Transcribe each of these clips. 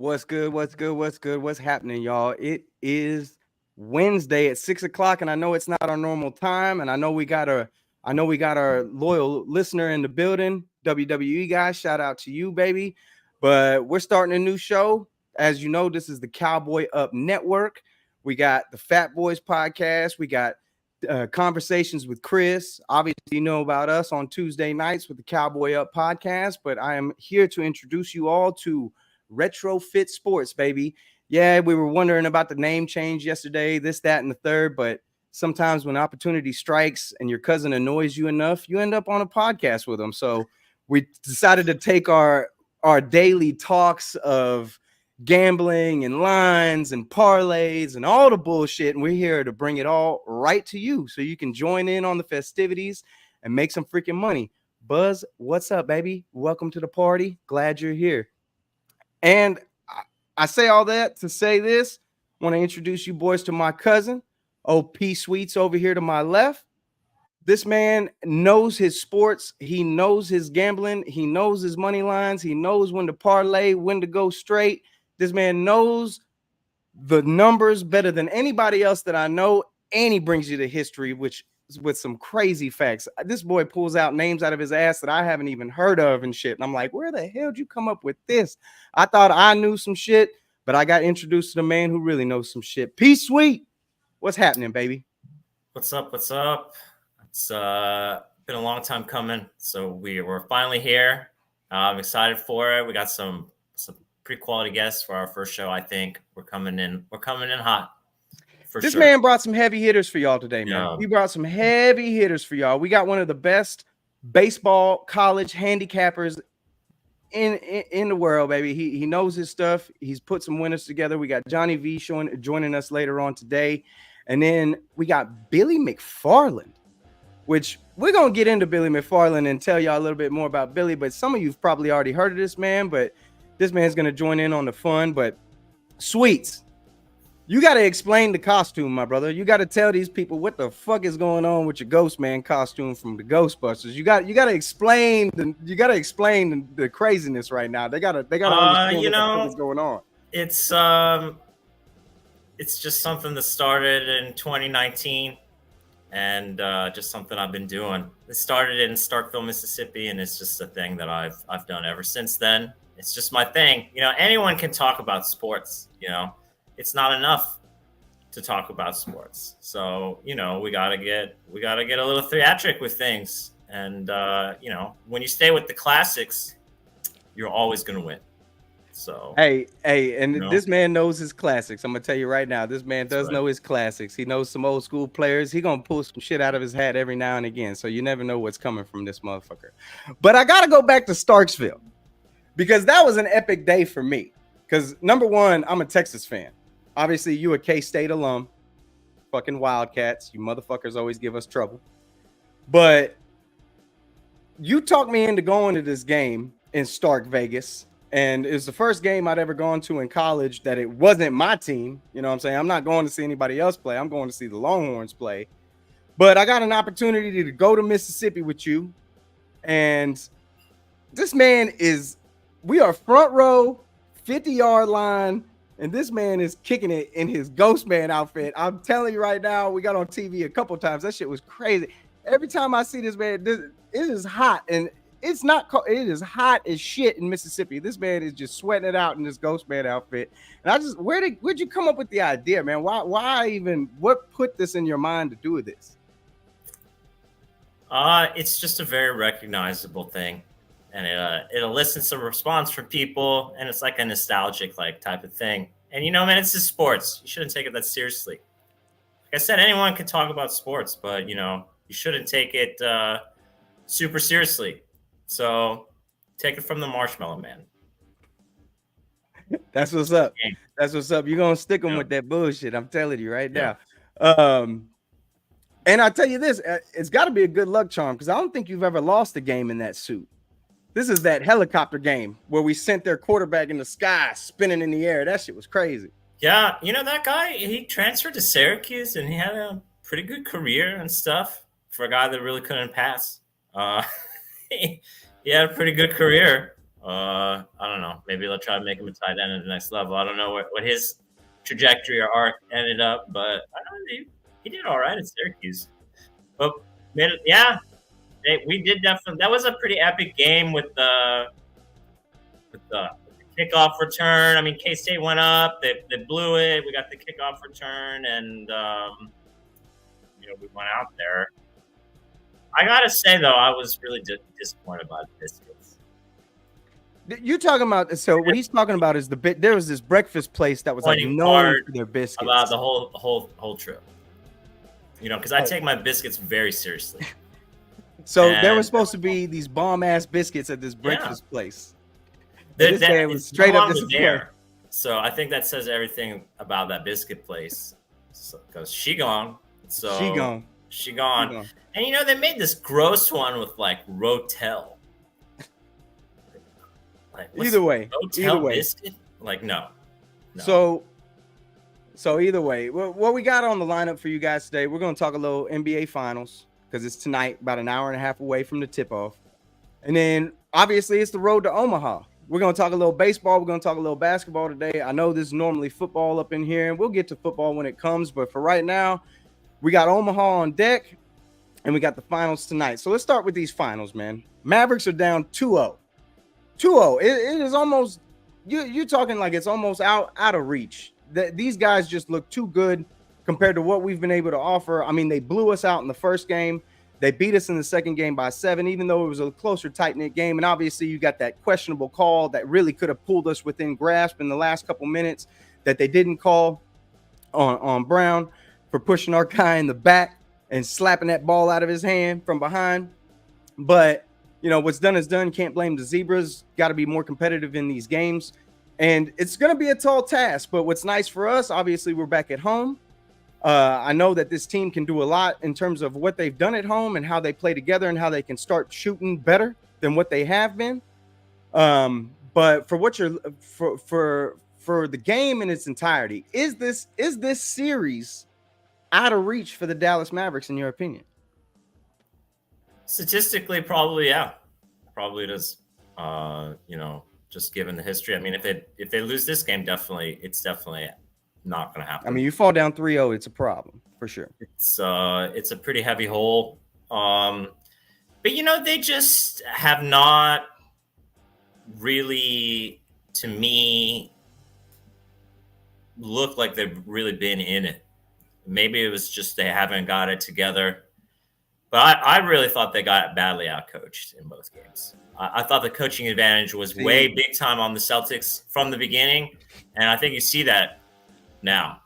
What's good? What's good? What's good? What's happening, y'all? It is Wednesday at 6 o'clock, and I know it's not our normal time. And I know we got our loyal listener in the building, WWE guys. Shout out to you, baby. But we're starting a new show. As you know, this is the Cowboy Up Network. We got the Fat Boys podcast. We got conversations with Chris. Obviously, you know about us on Tuesday nights with the Cowboy Up podcast. But I am here to introduce you all to Retrofit Sports, baby. Yeah, we were wondering about the name change yesterday, this, that, and the third, but sometimes when opportunity strikes and your cousin annoys you enough, you end up on a podcast with them. So we decided to take our daily talks of gambling and lines and parlays and all the bullshit, and we're here to bring it all right to you so you can join in on the festivities and make some freaking money. Buzz, what's up, baby? Welcome to the party. Glad you're here. And I say all that to say this. I want to introduce you boys to my cousin, OP Sweets, over here to my left. This man knows his sports. He knows his gambling. He knows his money lines. He knows when to parlay, when to go straight. This man knows the numbers better than anybody else that I know. And he brings you the history, which with some crazy facts. This boy pulls out names out of his ass that I haven't even heard of and shit. And I'm like, where the hell did you come up with this? I thought I knew some shit, but I got introduced to the man who really knows some shit. P Sweet, what's happening, baby? What's up? What's up? It's been a long time coming, so we're finally here. I'm excited for it. We got some pretty quality guests for our first show. I think we're coming in hot. This man brought some heavy hitters for y'all today, man. Yeah. He brought some heavy hitters for y'all. We got one of the best baseball college handicappers in the world, baby. He knows his stuff. He's put some winners together. We got Johnny V joining us later on today. And then we got Billy McFarland, which we're going to get into Billy McFarland and tell y'all a little bit more about Billy. But some of you've probably already heard of this man, but this man's going to join in on the fun. But Sweets, you got to explain the costume, my brother. You got to tell these people what the fuck is going on with your Ghost Man costume from the Ghostbusters. You got to explain the craziness right now. They got to understand what the fuck is going on. It's just something that started in 2019 and just something I've been doing. It started in Starkville, Mississippi, and it's just a thing that I've done ever since then. It's just my thing. Anyone can talk about sports, It's not enough to talk about sports. So, we gotta get a little theatric with things. And when you stay with the classics, you're always gonna win. So hey, and this man knows his classics. I'm gonna tell you right now, this man does know his classics. He knows some old school players. He gonna pull some shit out of his hat every now and again. So you never know what's coming from this motherfucker. But I gotta go back to Starksville because that was an epic day for me. Because number one, I'm a Texas fan. Obviously, you a K-State alum. Fucking Wildcats. You motherfuckers always give us trouble. But you talked me into going to this game in Stark, Vegas. And it was the first game I'd ever gone to in college that it wasn't my team. You know what I'm saying? I'm not going to see anybody else play. I'm going to see the Longhorns play. But I got an opportunity to go to Mississippi with you. And this man we are front row, 50-yard line. And this man is kicking it in his Ghost Man outfit. I'm telling you right now, we got on TV a couple times. That shit was crazy. Every time I see this man, it is hot. And it's not cold. It is hot as shit in Mississippi. This man is just sweating it out in this Ghost Man outfit. And where'd you come up with the idea, man? What put this in your mind to do this? It's just a very recognizable thing. And it elicits a response from people, and it's like a nostalgic type of thing. And man, it's just sports. You shouldn't take it that seriously. Like I said, anyone can talk about sports, but you shouldn't take it super seriously. So take it from the Marshmallow Man. That's what's up. That's what's up. You're gonna stick them with that bullshit. I'm telling you right now. And I tell you this, it's got to be a good luck charm because I don't think you've ever lost a game in that suit. This is that helicopter game where we sent their quarterback in the sky spinning in the air. That shit was crazy. Yeah, that guy, he transferred to Syracuse and he had a pretty good career and stuff for a guy that really couldn't pass. He had a pretty good career. I don't know. maybe they'll try to make him a tight end at the next level. I don't know what his trajectory or arc ended up, but I don't know, he did all right at Syracuse. But yeah, we did definitely. That was a pretty epic game with the kickoff return. I mean, K-State went up, they blew it. We got the kickoff return, and we went out there. I gotta say though, I was really disappointed by the biscuits. You talking about? So what he's talking about is there was this breakfast place that was like known for their biscuits. About the whole trip. Because I take my biscuits very seriously. So there was supposed to be these bomb ass biscuits at this breakfast place. This man was straight up there. So I think that says everything about that biscuit place. Because she gone. So she gone. And they made this gross one with like Rotel. Like, either way, biscuit? Like no. So either way, what we got on the lineup for you guys today, we're going to talk a little NBA Finals because it's tonight, about an hour and a half away from the tip-off. And then, obviously, it's the road to Omaha. We're going to talk a little baseball. We're going to talk a little basketball today. I know this is normally football up in here, and we'll get to football when it comes. But for right now, we got Omaha on deck, and we got the finals tonight. So let's start with these finals, man. Mavericks are down 2-0. 2-0. It is almost – you're talking like it's almost out of reach. These guys just look too good compared to what we've been able to offer. I mean, they blew us out in the first game. They beat us in the second game by 7, even though it was a closer, tight-knit game. And obviously, you got that questionable call that really could have pulled us within grasp in the last couple minutes that they didn't call on Brown for pushing our guy in the back and slapping that ball out of his hand from behind. But, what's done is done. Can't blame the Zebras. Got to be more competitive in these games. And it's going to be a tall task, but what's nice for us, obviously, we're back at home. I know that this team can do a lot in terms of what they've done at home and how they play together and how they can start shooting better than what they have been. But for what for the game in its entirety, is this series out of reach for the Dallas Mavericks, in your opinion? Statistically, probably, yeah. Probably it is. Just given the history. I mean, if they lose this game, it's definitely not going to happen. I mean, you fall down 3-0, it's a problem for sure. It's a pretty heavy hole. But they just have not really, to me, looked like they've really been in it. Maybe it was just they haven't got it together. But I really thought they got badly outcoached in both games. I thought the coaching advantage was way big time on the Celtics from the beginning, and I think you see that now.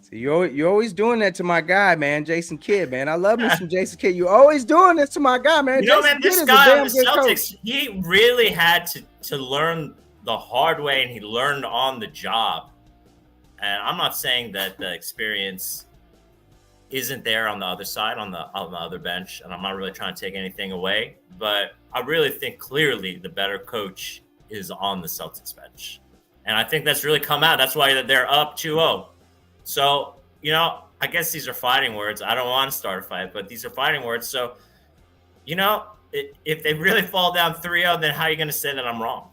So you're always doing that to my guy, man, Jason Kidd, man. I love me some Jason Kidd. You're always doing this to my guy, man. This guy on the Celtics, he really had to learn the hard way, and he learned on the job. And I'm not saying that the experience isn't there on the other side, on the other bench, and I'm not really trying to take anything away, but I really think clearly the better coach is on the Celtics bench. And I think that's really come out. That's why they're up 2-0. So, I guess these are fighting words. I don't want to start a fight, but these are fighting words. So, if they really fall down 3-0, then how are you going to say that I'm wrong?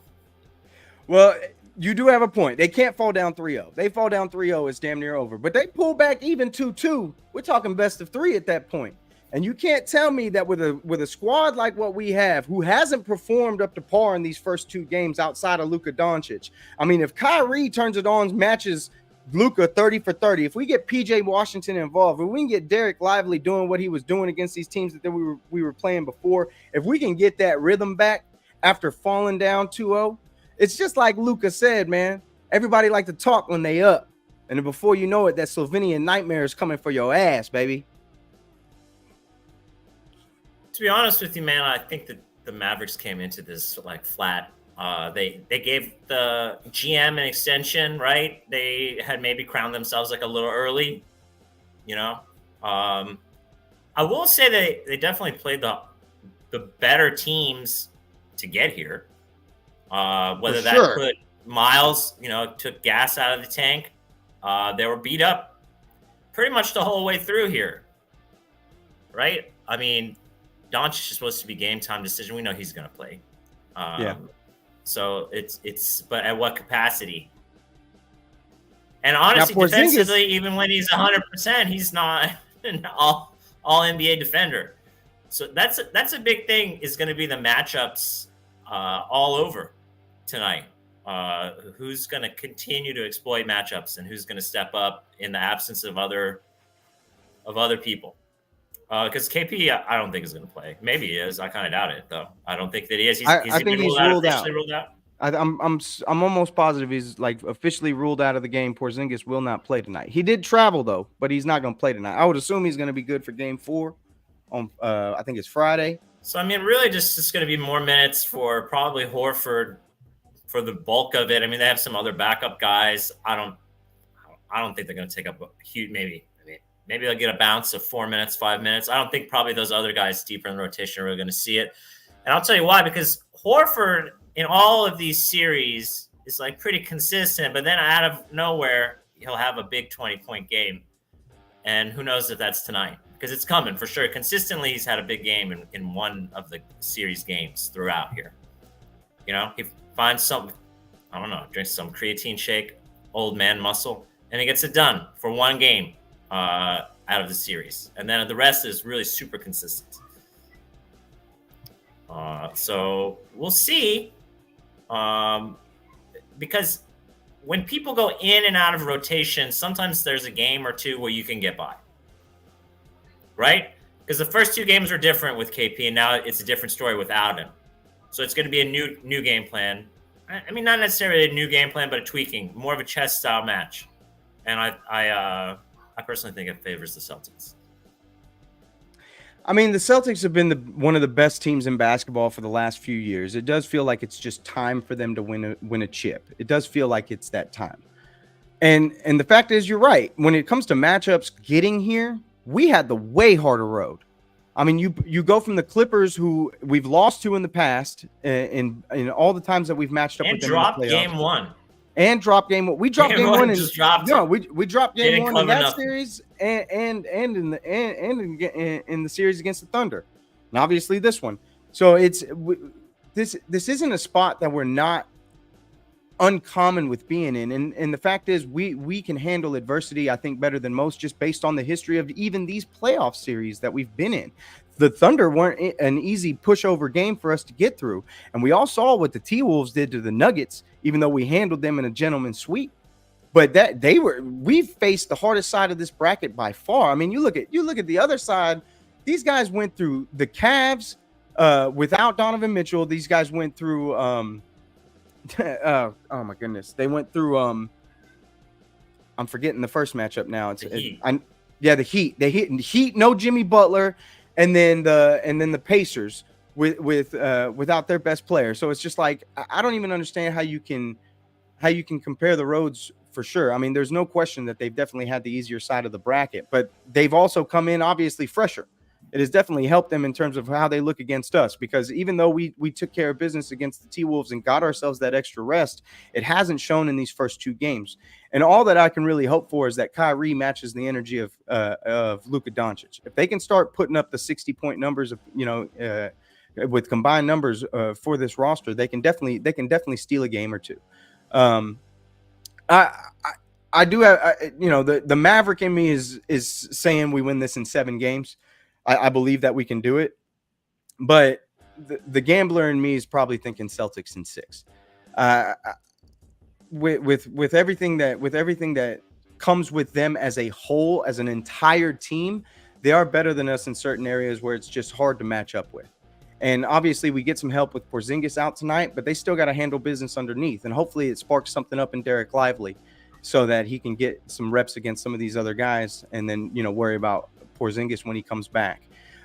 Well, you do have a point. They can't fall down 3-0. They fall down 3-0, it's damn near over. But they pull back even 2-2. We're talking best of 3 at that point. And you can't tell me that with a squad like what we have, who hasn't performed up to par in these first 2 games outside of Luka Doncic. I mean, if Kyrie turns it on, matches Luka 30 for 30, if we get PJ Washington involved, if we can get Derek Lively doing what he was doing against these teams that we were playing before, if we can get that rhythm back after falling down 2-0, it's just like Luka said, man. Everybody like to talk when they up. And then before you know it, that Slovenian nightmare is coming for your ass, baby. To be honest with you, man, I think that the Mavericks came into this like flat. They gave the GM an extension, right? They had maybe crowned themselves like a little early, I will say they definitely played the better teams to get here. Whether that put Miles, took gas out of the tank. They were beat up pretty much the whole way through here, right? I mean, Doncic is supposed to be game time decision. We know he's going to play. So but at what capacity? And honestly, Now, Porzingis, defensively, even when he's 100%, he's not an all NBA defender. So that's a big thing. Is going to be the matchups all over tonight. Who's going to continue to exploit matchups, and who's going to step up in the absence of other people? Because KP, I don't think is going to play. Maybe he is. I kind of doubt it, though. I don't think that he is. I think he's ruled out. Ruled out. I'm almost positive he's like officially ruled out of the game. Porzingis will not play tonight. He did travel though, but he's not going to play tonight. I would assume he's going to be good for Game 4 on I think it's Friday. So I mean, really, just it's going to be more minutes for probably Horford for the bulk of it. I mean, they have some other backup guys. I don't think they're going to take up a huge. Maybe they'll get a bounce of 4 minutes, 5 minutes. I don't think probably those other guys deeper in the rotation are really going to see it. And I'll tell you why, because Horford in all of these series is like pretty consistent, but then out of nowhere, he'll have a big 20-point game. And who knows if that's tonight, because it's coming for sure. Consistently, he's had a big game in one of the series games throughout here. You know, he finds some, I don't know, drinks some creatine shake, old man muscle, and he gets it done for one game out of the series. And then the rest is really super consistent. So we'll see. Because when people go in and out of rotation, sometimes there's a game or two where you can get by, right? Because the first 2 games were different with KP, and now it's a different story without him. So it's going to be a new game plan. I mean, not necessarily a new game plan, but a tweaking, more of a chess style match. And I personally think it favors the Celtics. I mean, the Celtics have been one of the best teams in basketball for the last few years. It does feel like it's just time for them to win a chip. It does feel like it's that time. And the fact is, you're right. When it comes to matchups getting here, we had the way harder road. I mean, you go from the Clippers, who we've lost to in the past, in all the times that we've matched up with them. And dropped game 1. And drop game one. We dropped game 1 and we dropped game 1 in that series and in the series against the Thunder, and obviously this one. So this isn't a spot that we're not uncommon with being in, and the fact is we can handle adversity, I think, better than most, just based on the history of even these playoff series that we've been in. The Thunder weren't an easy pushover game for us to get through, and we all saw what the T-Wolves did to the Nuggets, even though we handled them in a gentleman's sweep. But we've faced the hardest side of this bracket by far. I mean, you look at the other side. These guys went through the Cavs without Donovan Mitchell. These guys went through oh my goodness, they went through I'm forgetting the first matchup now. It's the Heat. They hit Heat, no Jimmy Butler. And then the Pacers without their best player. So it's just like, I don't even understand how you can compare the roads for sure. I mean, there's no question that they've definitely had the easier side of the bracket, but they've also come in obviously fresher. It has definitely helped them in terms of how they look against us, because even though we took care of business against the T-Wolves and got ourselves that extra rest, it hasn't shown in these first 2 games. And all that I can really hope for is that Kyrie matches the energy of Luka Doncic. If they can start putting up the 60-point numbers of, with combined numbers for this roster, they can definitely steal a game or two. I do have, the Maverick in me is saying we win this in 7 games. I believe that we can do it, but the gambler in me is probably thinking Celtics in 6. With everything that comes with them as a whole, as an entire team, they are better than us in certain areas where it's just hard to match up with. And obviously we get some help with Porzingis out tonight, but they still got to handle business underneath. And hopefully it sparks something up in Derek Lively so that he can get some reps against some of these other guys and then, worry about Porzingis when he comes back.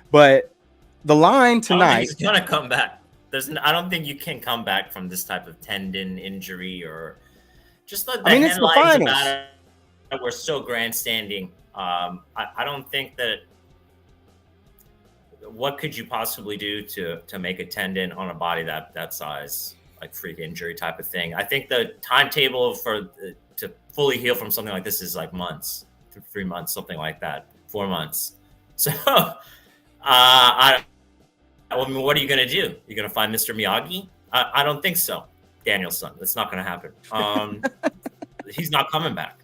But the line tonight, he's going to come back. I don't think you can come back from this type of tendon injury or just the it's the finals. About it. We're so grandstanding. I don't think that. What could you possibly do to make a tendon on a body that size, like freak injury type of thing? I think the timetable to fully heal from something like this is like months, 3 months, something like that, 4 months. So, I mean, what are you going to do? You're going to find Mr. Miyagi? I don't think so. Danielson. That's not going to happen. He's not coming back.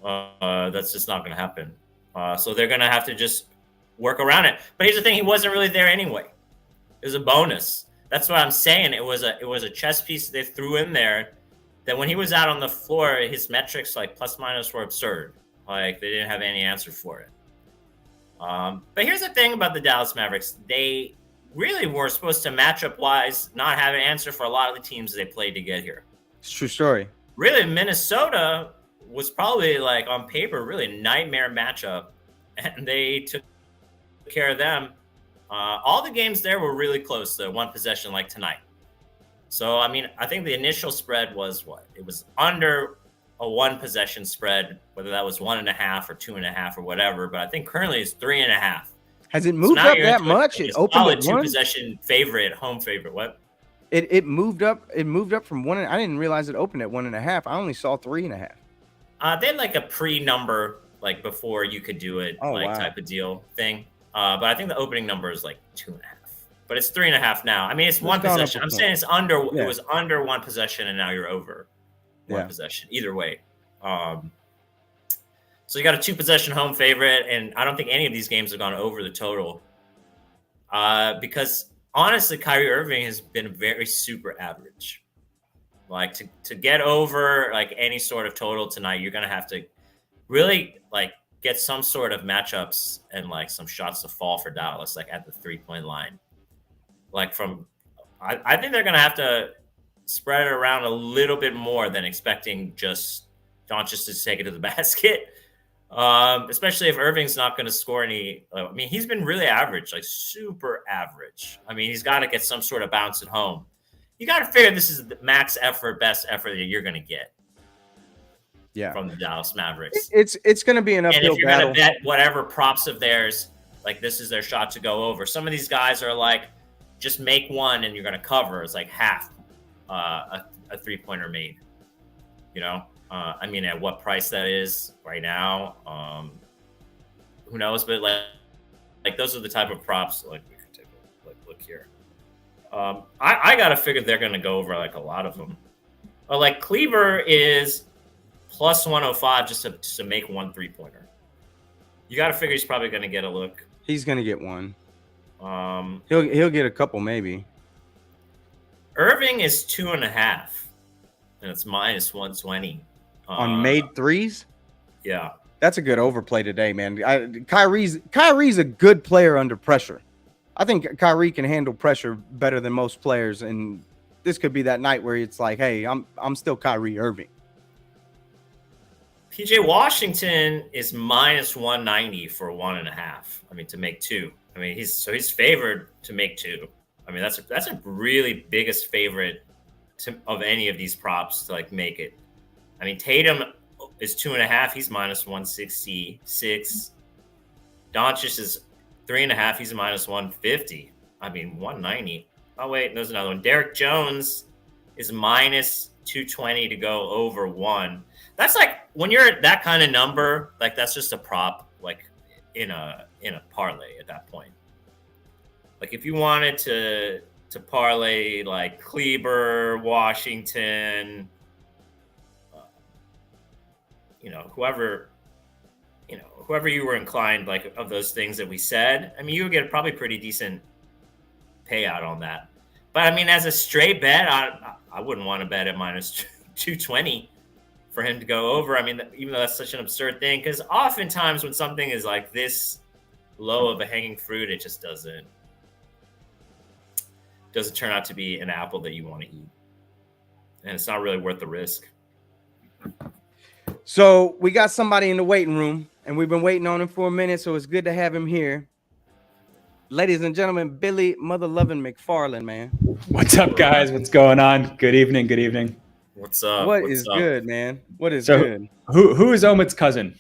That's just not going to happen. So they're going to have to just work around it. But here's the thing: he wasn't really there anyway. It was a bonus. That's what I'm saying. It was a chess piece they threw in there. That when he was out on the floor, his metrics like plus minus were absurd. Like they didn't have any answer for it. But here's the thing about the Dallas Mavericks: they really were supposed to matchup wise not have an answer for a lot of the teams they played to get here. It's a true story. Really, Minnesota was probably like on paper really a nightmare matchup, and they took care of them. All the games there were really close to one possession, like tonight. So I mean, I think the initial spread was what? It was under a one possession spread, whether that was 1.5 or 2.5 or whatever. But I think currently it's 3.5. Has it moved up that much? It opened at 2 possession favorite, home favorite. What? It moved up. It moved up from 1. I didn't realize it opened at 1.5. I only saw 3.5. They had like a pre-number, like before you could do it, type of deal thing. But I think the opening number is like 2.5. But it's 3.5 now. I mean, it's one possession. I'm saying it's under. Yeah. It was under one possession, and now you're over one possession. Either way. So you got a 2 possession home favorite, and I don't think any of these games have gone over the total. Because honestly, Kyrie Irving has been very super average. Like to get over like any sort of total tonight, you're gonna have to really like get some sort of matchups and like some shots to fall for Dallas, like at the 3-point line. Like I think they're gonna have to spread it around a little bit more than expecting just Doncic to take it to the basket. Especially if Irving's not going to score any. I mean, he's been really average, like super average. I mean, he's got to get some sort of bounce at home. You got to figure this is the max effort, best effort that you're going to get. Yeah, from the Dallas Mavericks. It's going to be an uphill battle. And if you're going to bet whatever props of theirs, like this is their shot to go over. Some of these guys are like, just make one and you're going to cover. It's like half a 3-pointer made. You know. I mean, at what price that is right now, who knows? But like those are the type of props. Like we could take a look here. I gotta figure they're gonna go over like a lot of them. Like Cleaver is plus 105 just to make one 3-pointer. You gotta figure he's probably gonna get a look. He's gonna get one. He'll get a couple maybe. Irving is 2.5, and it's minus 120. On made threes? Yeah. That's a good overplay today, man. Kyrie's a good player under pressure. I think Kyrie can handle pressure better than most players, and this could be that night where it's like, hey, I'm still Kyrie Irving. PJ Washington is minus 190 for 1.5. I mean, to make 2. I mean, he's favored to make 2. I mean, that's a really biggest favorite of any of these props to like make it. I mean, Tatum is 2.5. He's minus 166. Doncic is 3.5. He's minus 150. I mean, 190. Oh, wait, there's another one. Derek Jones is minus 220 to go over 1. That's like when you're at that kind of number, like that's just a prop, like in a parlay at that point. Like if you wanted to parlay like Kleber, Washington, whoever you were inclined, like of those things that we said, I mean, you would get a probably pretty decent payout on that. But I mean, as a straight bet, I wouldn't want to bet at minus 220 for him to go over. I mean, even though that's such an absurd thing, because oftentimes when something is like this low of a hanging fruit, it just doesn't turn out to be an apple that you want to eat. And it's not really worth the risk. So we got somebody in the waiting room, and we've been waiting on him for a minute, so it's good to have him here. Ladies and gentlemen, Billy Mother-Lovin' McFarland, man. What's up, guys? What's going on? Good evening. Good evening. What's up? What is good, man? What is good? Who is Omid's cousin?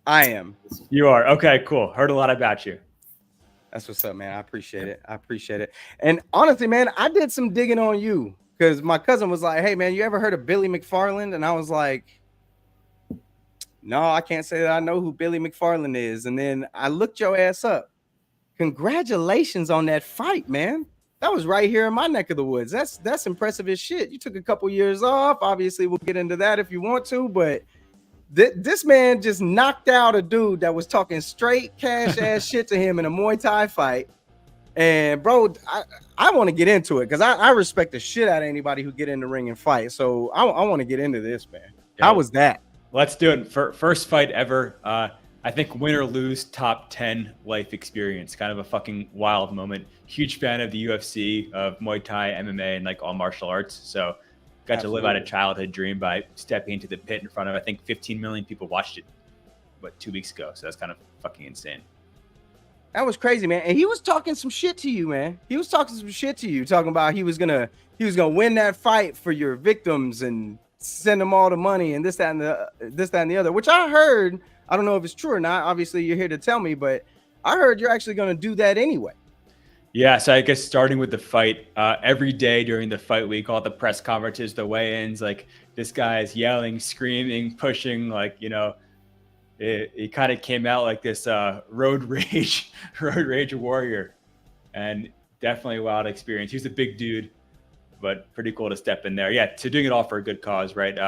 I am. You are? Okay, cool. Heard a lot about you. That's what's up, man. I appreciate it. And honestly, man, I did some digging on you because my cousin was like, hey, man, you ever heard of Billy McFarland? And I was like, no, I can't say that I know who Billy McFarland is. And then I looked your ass up. Congratulations on that fight, man. That was right here in my neck of the woods. That's impressive as shit. You took a couple years off. Obviously, we'll get into that if you want to, but this man just knocked out a dude that was talking straight cash ass shit to him in a Muay Thai fight. And bro, I want to get into it because I respect the shit out of anybody who get in the ring and fight. So I want to get into this, man. How was that? Let's do it. First fight ever. I think win or lose, top 10 life experience. Kind of a fucking wild moment. Huge fan of the UFC, of Muay Thai, MMA, and like all martial arts. So got to live out a childhood dream by stepping into the pit in front of, I think, 15 million people watched it, 2 weeks ago. So that's kind of fucking insane. That was crazy, man. And he was talking some shit to you, man. He was talking some shit to you, talking about he was gonna win that fight for your victims and send them all the money and this, that, and the other, which I heard. I don't know if it's true or not. Obviously, you're here to tell me, but I heard you're actually going to do that anyway. Yeah, so I guess starting with the fight, every day during the fight week, all the press conferences, the weigh-ins, like this guy is yelling, screaming, pushing, like, you know, it kind of came out like this road rage warrior, and definitely a wild experience. He's a big dude, but pretty cool to step in there. Yeah, so doing it all for a good cause, right?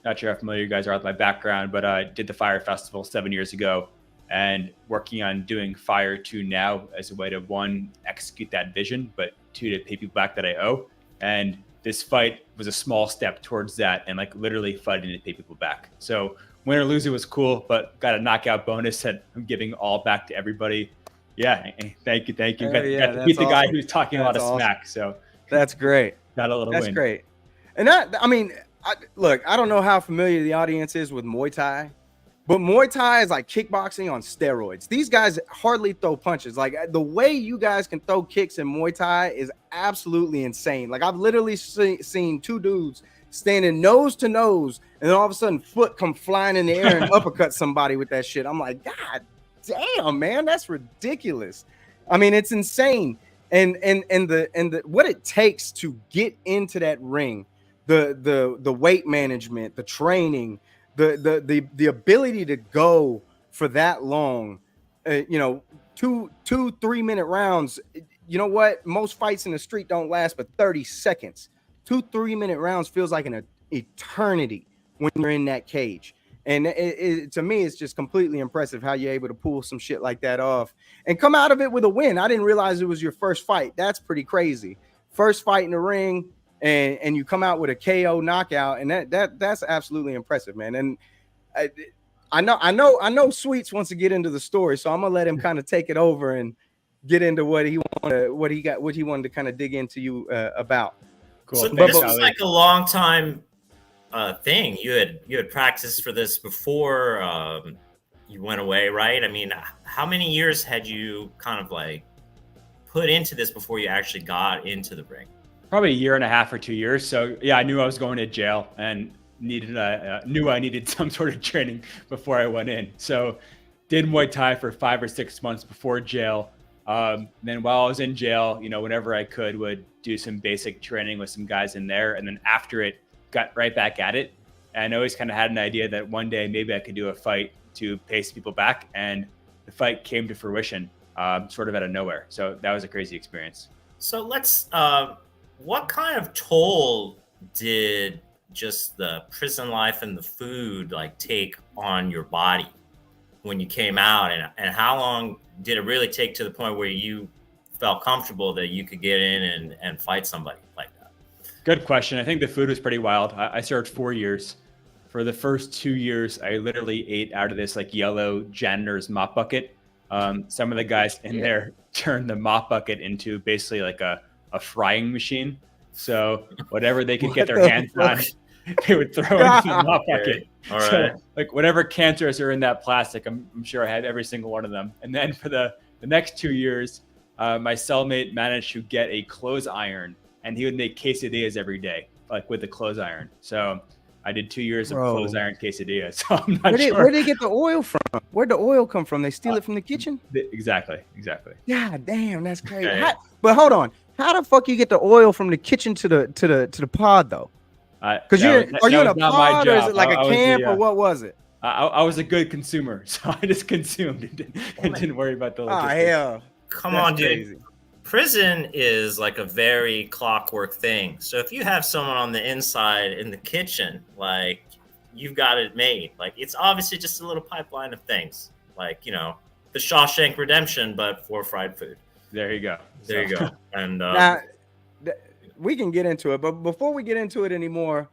Not sure how familiar you guys are with my background, but I did the Fire Festival 7 years ago and working on doing Fire 2 now as a way to, one, execute that vision, but two, to pay people back that I owe. And this fight was a small step towards that and like literally fighting to pay people back. So win or lose, it was cool, but got a knockout bonus that I'm giving all back to everybody. Yeah, thank you. Got to beat the guy who's talking a lot of smack. So that's great. Got a little win. That's great. And look, I don't know how familiar the audience is with Muay Thai, but Muay Thai is like kickboxing on steroids. These guys hardly throw punches. Like the way you guys can throw kicks in Muay Thai is absolutely insane. Like I've literally seen two dudes standing nose to nose, and then all of a sudden foot come flying in the air and uppercut somebody with that shit. I'm like, God damn, man, that's ridiculous. I mean, it's insane. And the what it takes to get into that ring. The weight management, the training, the ability to go for that long, 2-3 minute rounds. You know what? Most fights in the street don't last but 30 seconds. 2-3 minute rounds feels like an eternity when you're in that cage. And to me, it's just completely impressive how you're able to pull some shit like that off and come out of it with a win. I didn't realize it was your first fight. That's pretty crazy. First fight in the ring. And you come out with a KO knockout, and that's absolutely impressive, man. And I know Sweets wants to get into the story, so I'm gonna let him kind of take it over and get into what he wanted to kind of dig into you about. Cool. So this was like a long time thing. You had practiced for this before you went away, right? I mean, how many years had you kind of like put into this before you actually got into the ring? Probably a year and a half or 2 years. So yeah, I knew I was going to jail and knew I needed some sort of training before I went in. So did Muay Thai for 5 or 6 months before jail. Then while I was in jail, whenever I could, would do some basic training with some guys in there. And then after it, got right back at it. And I always kind of had an idea that one day maybe I could do a fight to pay some people back. And the fight came to fruition sort of out of nowhere. So that was a crazy experience. So let's... what kind of toll did just the prison life and the food like take on your body when you came out, and how long did it really take to the point where you felt comfortable that you could get in and fight somebody like that? Good question. I think the food was pretty wild. I served 4 years. For the first 2 years, I literally ate out of this like yellow janitor's mop bucket. Some of the guys in there turned the mop bucket into basically like a frying machine. So whatever they could get their hands on, they would throw into the mop bucket. All right. So like whatever cancers are in that plastic, I'm sure I had every single one of them. And then for the next 2 years, my cellmate managed to get a clothes iron, and he would make quesadillas every day, like with the clothes iron. So I did 2 years of clothes iron quesadillas. So I'm not sure. Where did they get the oil from? Where'd the oil come from? They steal it from the kitchen? Exactly. Yeah, damn, that's crazy. Okay. But hold on. How the fuck you get the oil from the kitchen to the pod though? Because are you in a pod or is it like a camp or what was it? I was a good consumer, so I just consumed and didn't worry about the logistics. Oh hell! Come on, dude. prison is like a very clockwork thing. So if you have someone on the inside in the kitchen, like you've got it made. Like it's obviously just a little pipeline of things, like the Shawshank Redemption, but for fried food. There you go. There you go. And now, we can get into it, but before we get into it anymore,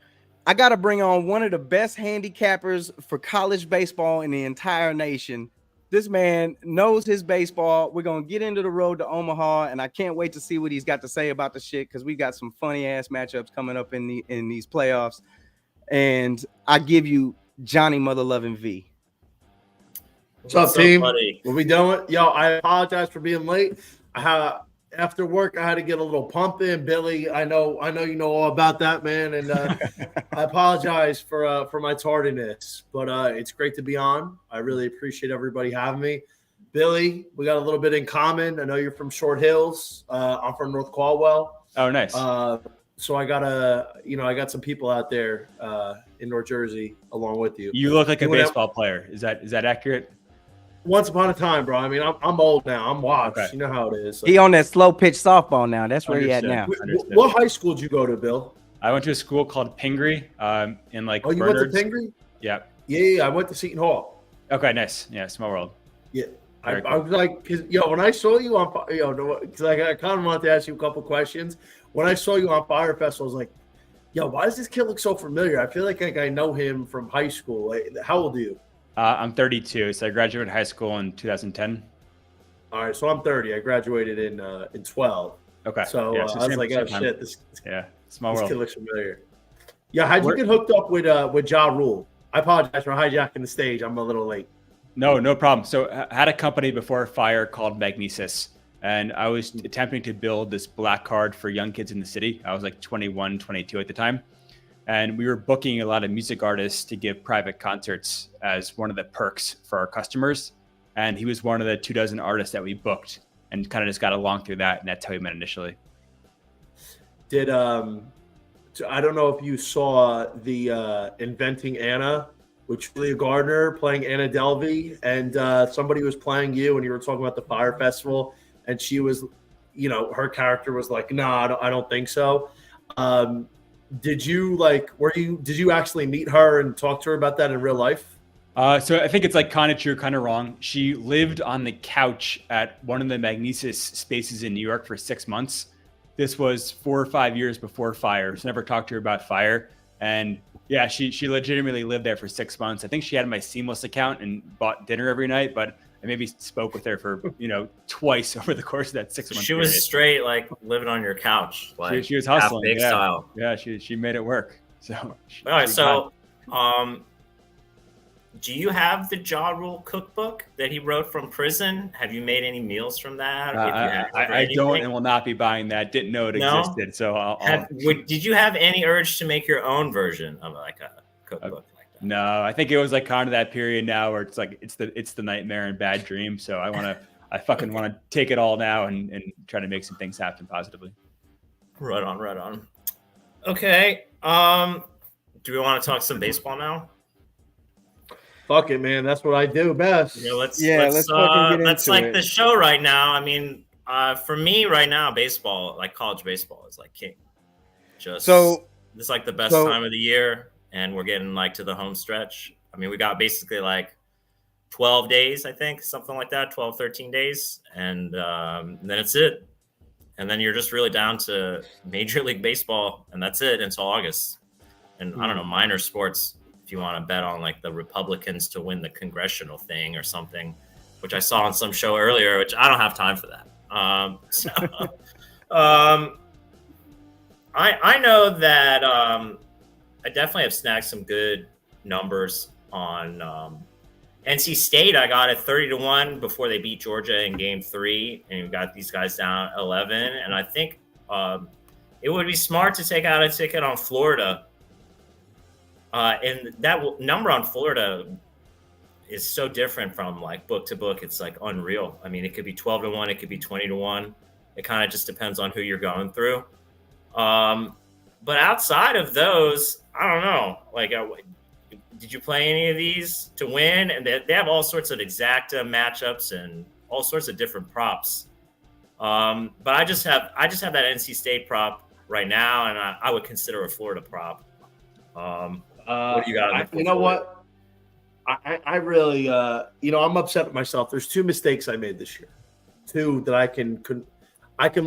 I got to bring on one of the best handicappers for college baseball in the entire nation. This man knows his baseball. We're going to get into the road to Omaha, and I can't wait to see what he's got to say about the shit, because we got some funny-ass matchups coming up in these playoffs. And I give you Johnny Mother-Loving V. What's up, team? Buddy? What we doing? Yo, I apologize for being late. After work, I had to get a little pump in. Billy, I know you know all about that, man, and I apologize for my tardiness, but it's great to be on. I really appreciate everybody having me. Billy, we got a little bit in common. I know you're from Short Hills. I'm from North Caldwell. Oh, nice. So I got some people out there in North Jersey along with you. You look like a baseball player. Is that accurate? Once upon a time, bro. I mean, I'm old now. I'm washed. Okay. You know how it is. He on that slow pitch softball now. That's where he at now. What high school did you go to, Bill? I went to a school called Pingree in like. Oh, you went to Pingree? Yeah. Yeah. I went to Seton Hall. Okay, nice. Yeah, small world. Yeah. I was like, because when I saw you on, because I kind of wanted to ask you a couple questions. When I saw you on Fire Festival, I was like, yo, why does this kid look so familiar? I feel like I know him from high school. How old are you? I'm 32, so I graduated high school in 2010. All right, so I'm 30. I graduated in 12. Okay. So, yeah, so I was like, oh shit, small world. This kid looks familiar. Yeah, how'd you get hooked up with Ja Rule? I apologize for hijacking the stage. I'm a little late. No problem. So I had a company before Fire called Magnesis, and I was attempting to build this black card for young kids in the city. I was like 21, 22 at the time. And we were booking a lot of music artists to give private concerts as one of the perks for our customers. And he was one of the 24 artists that we booked, and kind of just got along through that. And that's how we met initially. I don't know if you saw the Inventing Anna with Julia Gardner playing Anna Delvey, and somebody was playing you, and you were talking about the Fire Festival, and she was, her character was like, no, I don't think so. Did you actually meet her and talk to her about that in real life? So I think it's like kind of true, kind of wrong. She lived on the couch at one of the Magnesis spaces in New York for 6 months. This was 4 or 5 years before Fire. So never talked to her about Fire. And yeah, she legitimately lived there for 6 months. I think she had my Seamless account and bought dinner every night, but I maybe spoke with her for, twice over the course of that 6 months. She was straight, like living on your couch. Like she was hustling. Big style. Yeah, she made it work. So all right. So, do you have the Ja Rule cookbook that he wrote from prison? Have you made any meals from that? I don't, and will not be buying that. Didn't know it existed. So did you have any urge to make your own version of like a cookbook? No, I think it was like kind of that period now where it's like it's the nightmare and bad dream. So I fucking want to take it all now and try to make some things happen positively. Right on. Okay. Do we want to talk some baseball now? Fuck it, man. That's what I do best. Let's fucking get into it. The show right now. I mean, for me right now, baseball, like college baseball, is like king. It's like the best time of the year. And we're getting like to the home stretch. I mean, we got basically like 12 days, I think, something like that, 12, 13 days. And then it's it. And then you're just really down to Major League Baseball. And that's it until August. And I don't know, minor sports, if you want to bet on like the Republicans to win the congressional thing or something, which I saw on some show earlier, which I don't have time for that. I know that I definitely have snagged some good numbers on NC State. I got it 30-1 before they beat Georgia in Game 3, and we got these guys down 11. And I think it would be smart to take out a ticket on Florida. And that number on Florida is so different from like book to book. It's like unreal. I mean, it could be 12-1, it could be 20-1. It kind of just depends on who you're going through. But outside of those, I don't know. Like, did you play any of these to win? And they have all sorts of exacta matchups and all sorts of different props. But I just have that NC State prop right now, and I would consider a Florida prop. What do you got? You know what? I really, I'm upset with myself. There's 2 mistakes I made this year. 2 that I can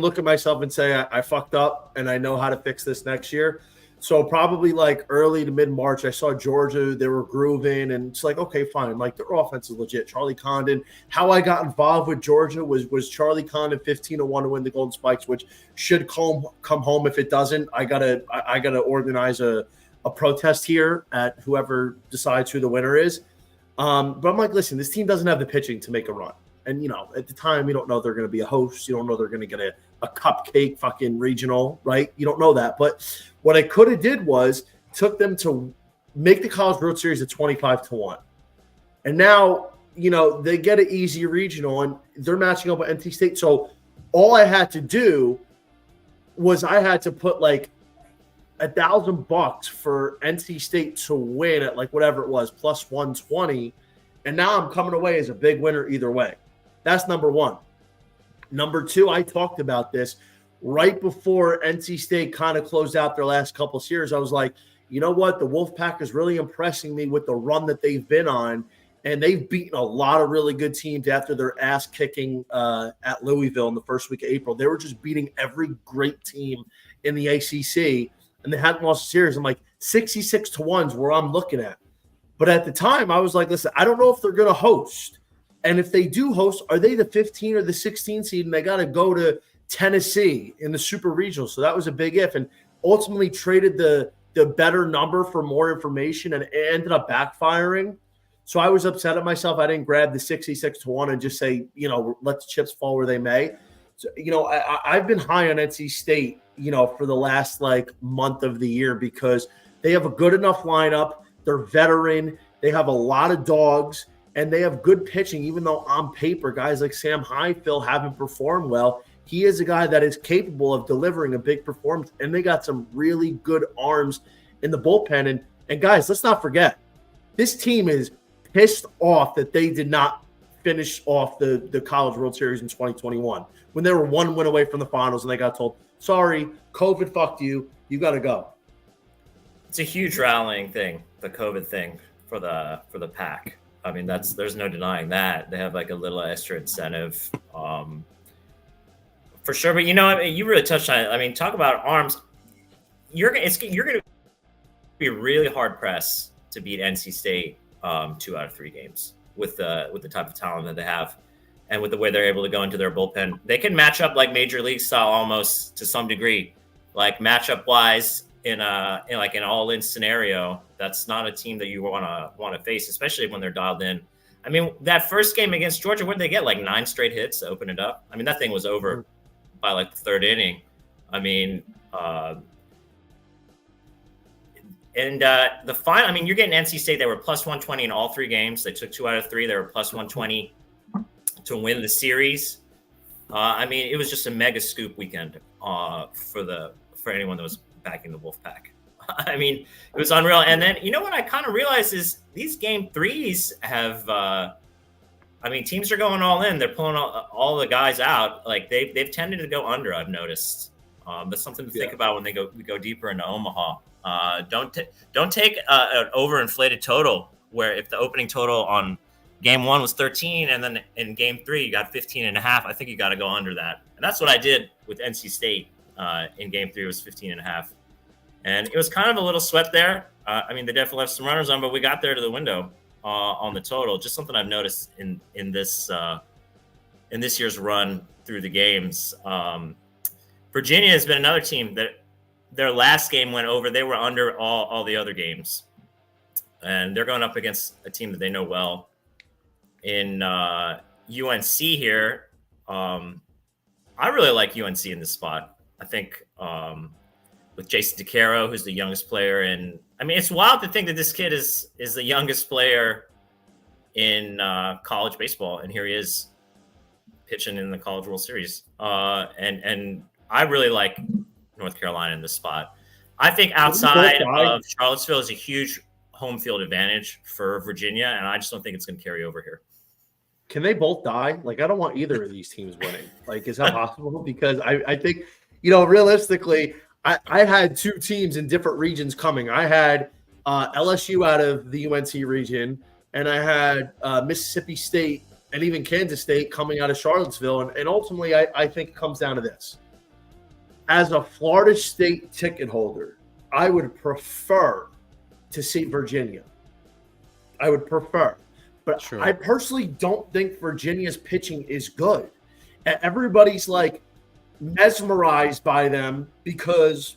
look at myself and say I fucked up, and I know how to fix this next year. So probably like early to mid-March, I saw Georgia. They were grooving, and it's like, okay, fine. Like their offense is legit. Charlie Condon. How I got involved with Georgia was Charlie Condon 15-1 to win the Golden Spikes, which should come home. If it doesn't, I gotta organize a protest here at whoever decides who the winner is. But I'm like, listen, this team doesn't have the pitching to make a run. And, at the time, you don't know they're going to be a host. You don't know they're going to get a cupcake fucking regional, right? You don't know that. But what I could have did was took them to make the College World Series at 25-1. And now, they get an easy regional, and they're matching up with NC State. So all I had to do was I had to put like $1,000 for NC State to win at like whatever it was, plus 120. And now I'm coming away as a big winner either way. That's number 1. Number 2, I talked about this right before NC State kind of closed out their last couple of years. I was like, you know what? The Wolfpack is really impressing me with the run that they've been on. And they've beaten a lot of really good teams after their ass kicking at Louisville in the first week of April. They were just beating every great team in the ACC, and they hadn't lost a series. I'm like, 66-1 is where I'm looking at. But at the time, I was like, listen, I don't know if they're going to host. And if they do host, are they the 15 or the 16 seed? And they got to go to Tennessee in the Super Regional. So that was a big if. And ultimately traded the better number for more information, and it ended up backfiring. So I was upset at myself. I didn't grab the 66-1 and just say, let the chips fall where they may. So, I've been high on NC State, for the last like month of the year because they have a good enough lineup. They're veteran. They have a lot of dogs, and they have good pitching, even though on paper, guys like Sam Highfill haven't performed well. He is a guy that is capable of delivering a big performance, and they got some really good arms in the bullpen. And guys, let's not forget, this team is pissed off that they did not finish off the College World Series in 2021 when they were 1 win away from the finals, and they got told, sorry, COVID fucked you. You got to go. It's a huge rallying thing, the COVID thing for the pack. I mean, there's no denying that. They have like a little extra incentive for sure. But you really touched on it. I mean, talk about arms. You're going to be really hard pressed to beat NC State 2 out of 3 games with the type of talent that they have, and with the way they're able to go into their bullpen. They can match up like major league style almost to some degree, like matchup wise in an all-in scenario. That's not a team that you want to face, especially when they're dialed in. I mean, that first game against Georgia, what did they get? Like 9 straight hits to open it up. I mean, that thing was over by like the 3rd inning. I mean, the final, I mean, you're getting NC State. They were plus 120 in all 3 games. They took 2 out of 3. They were plus 120 to win the series. I mean, it was just a mega scoop weekend for anyone that was backing the Wolfpack. I mean, it was unreal. And then, what I kind of realized is these game 3s have, teams are going all in. They're pulling all the guys out. Like they've tended to go under, I've noticed. That's something to think about when we go deeper into Omaha. Don't take an overinflated total where if the opening total on game 1 was 13 and then in game 3 you got 15.5. I think you got to go under that. And that's what I did with NC State in game 3. It was 15.5. And it was kind of a little sweat there. They definitely left some runners on, but we got there to the window on the total. Just something I've noticed in this year's run through the games. Virginia has been another team that their last game went over. They were under all the other games. And they're going up against a team that they know well in UNC here. I really like UNC in this spot. I think with Jason DeCaro, who's the youngest player. And I mean, it's wild to think that this kid is the youngest player in college baseball. And here he is pitching in the College World Series. And I really like North Carolina in this spot. I think outside of Charlottesville is a huge home field advantage for Virginia. And I just don't think it's going to carry over here. can they both die? Like, I don't want either of these teams winning. Like, is that possible? Because I think, realistically, I had two teams in different regions coming. I had LSU out of the UNC region, and I had Mississippi State and even Kansas State coming out of Charlottesville. And ultimately, I think it comes down to this. As a Florida State ticket holder, I would prefer to see Virginia. I would prefer. But sure. I personally don't think Virginia's pitching is good. Everybody's like mesmerized by them because,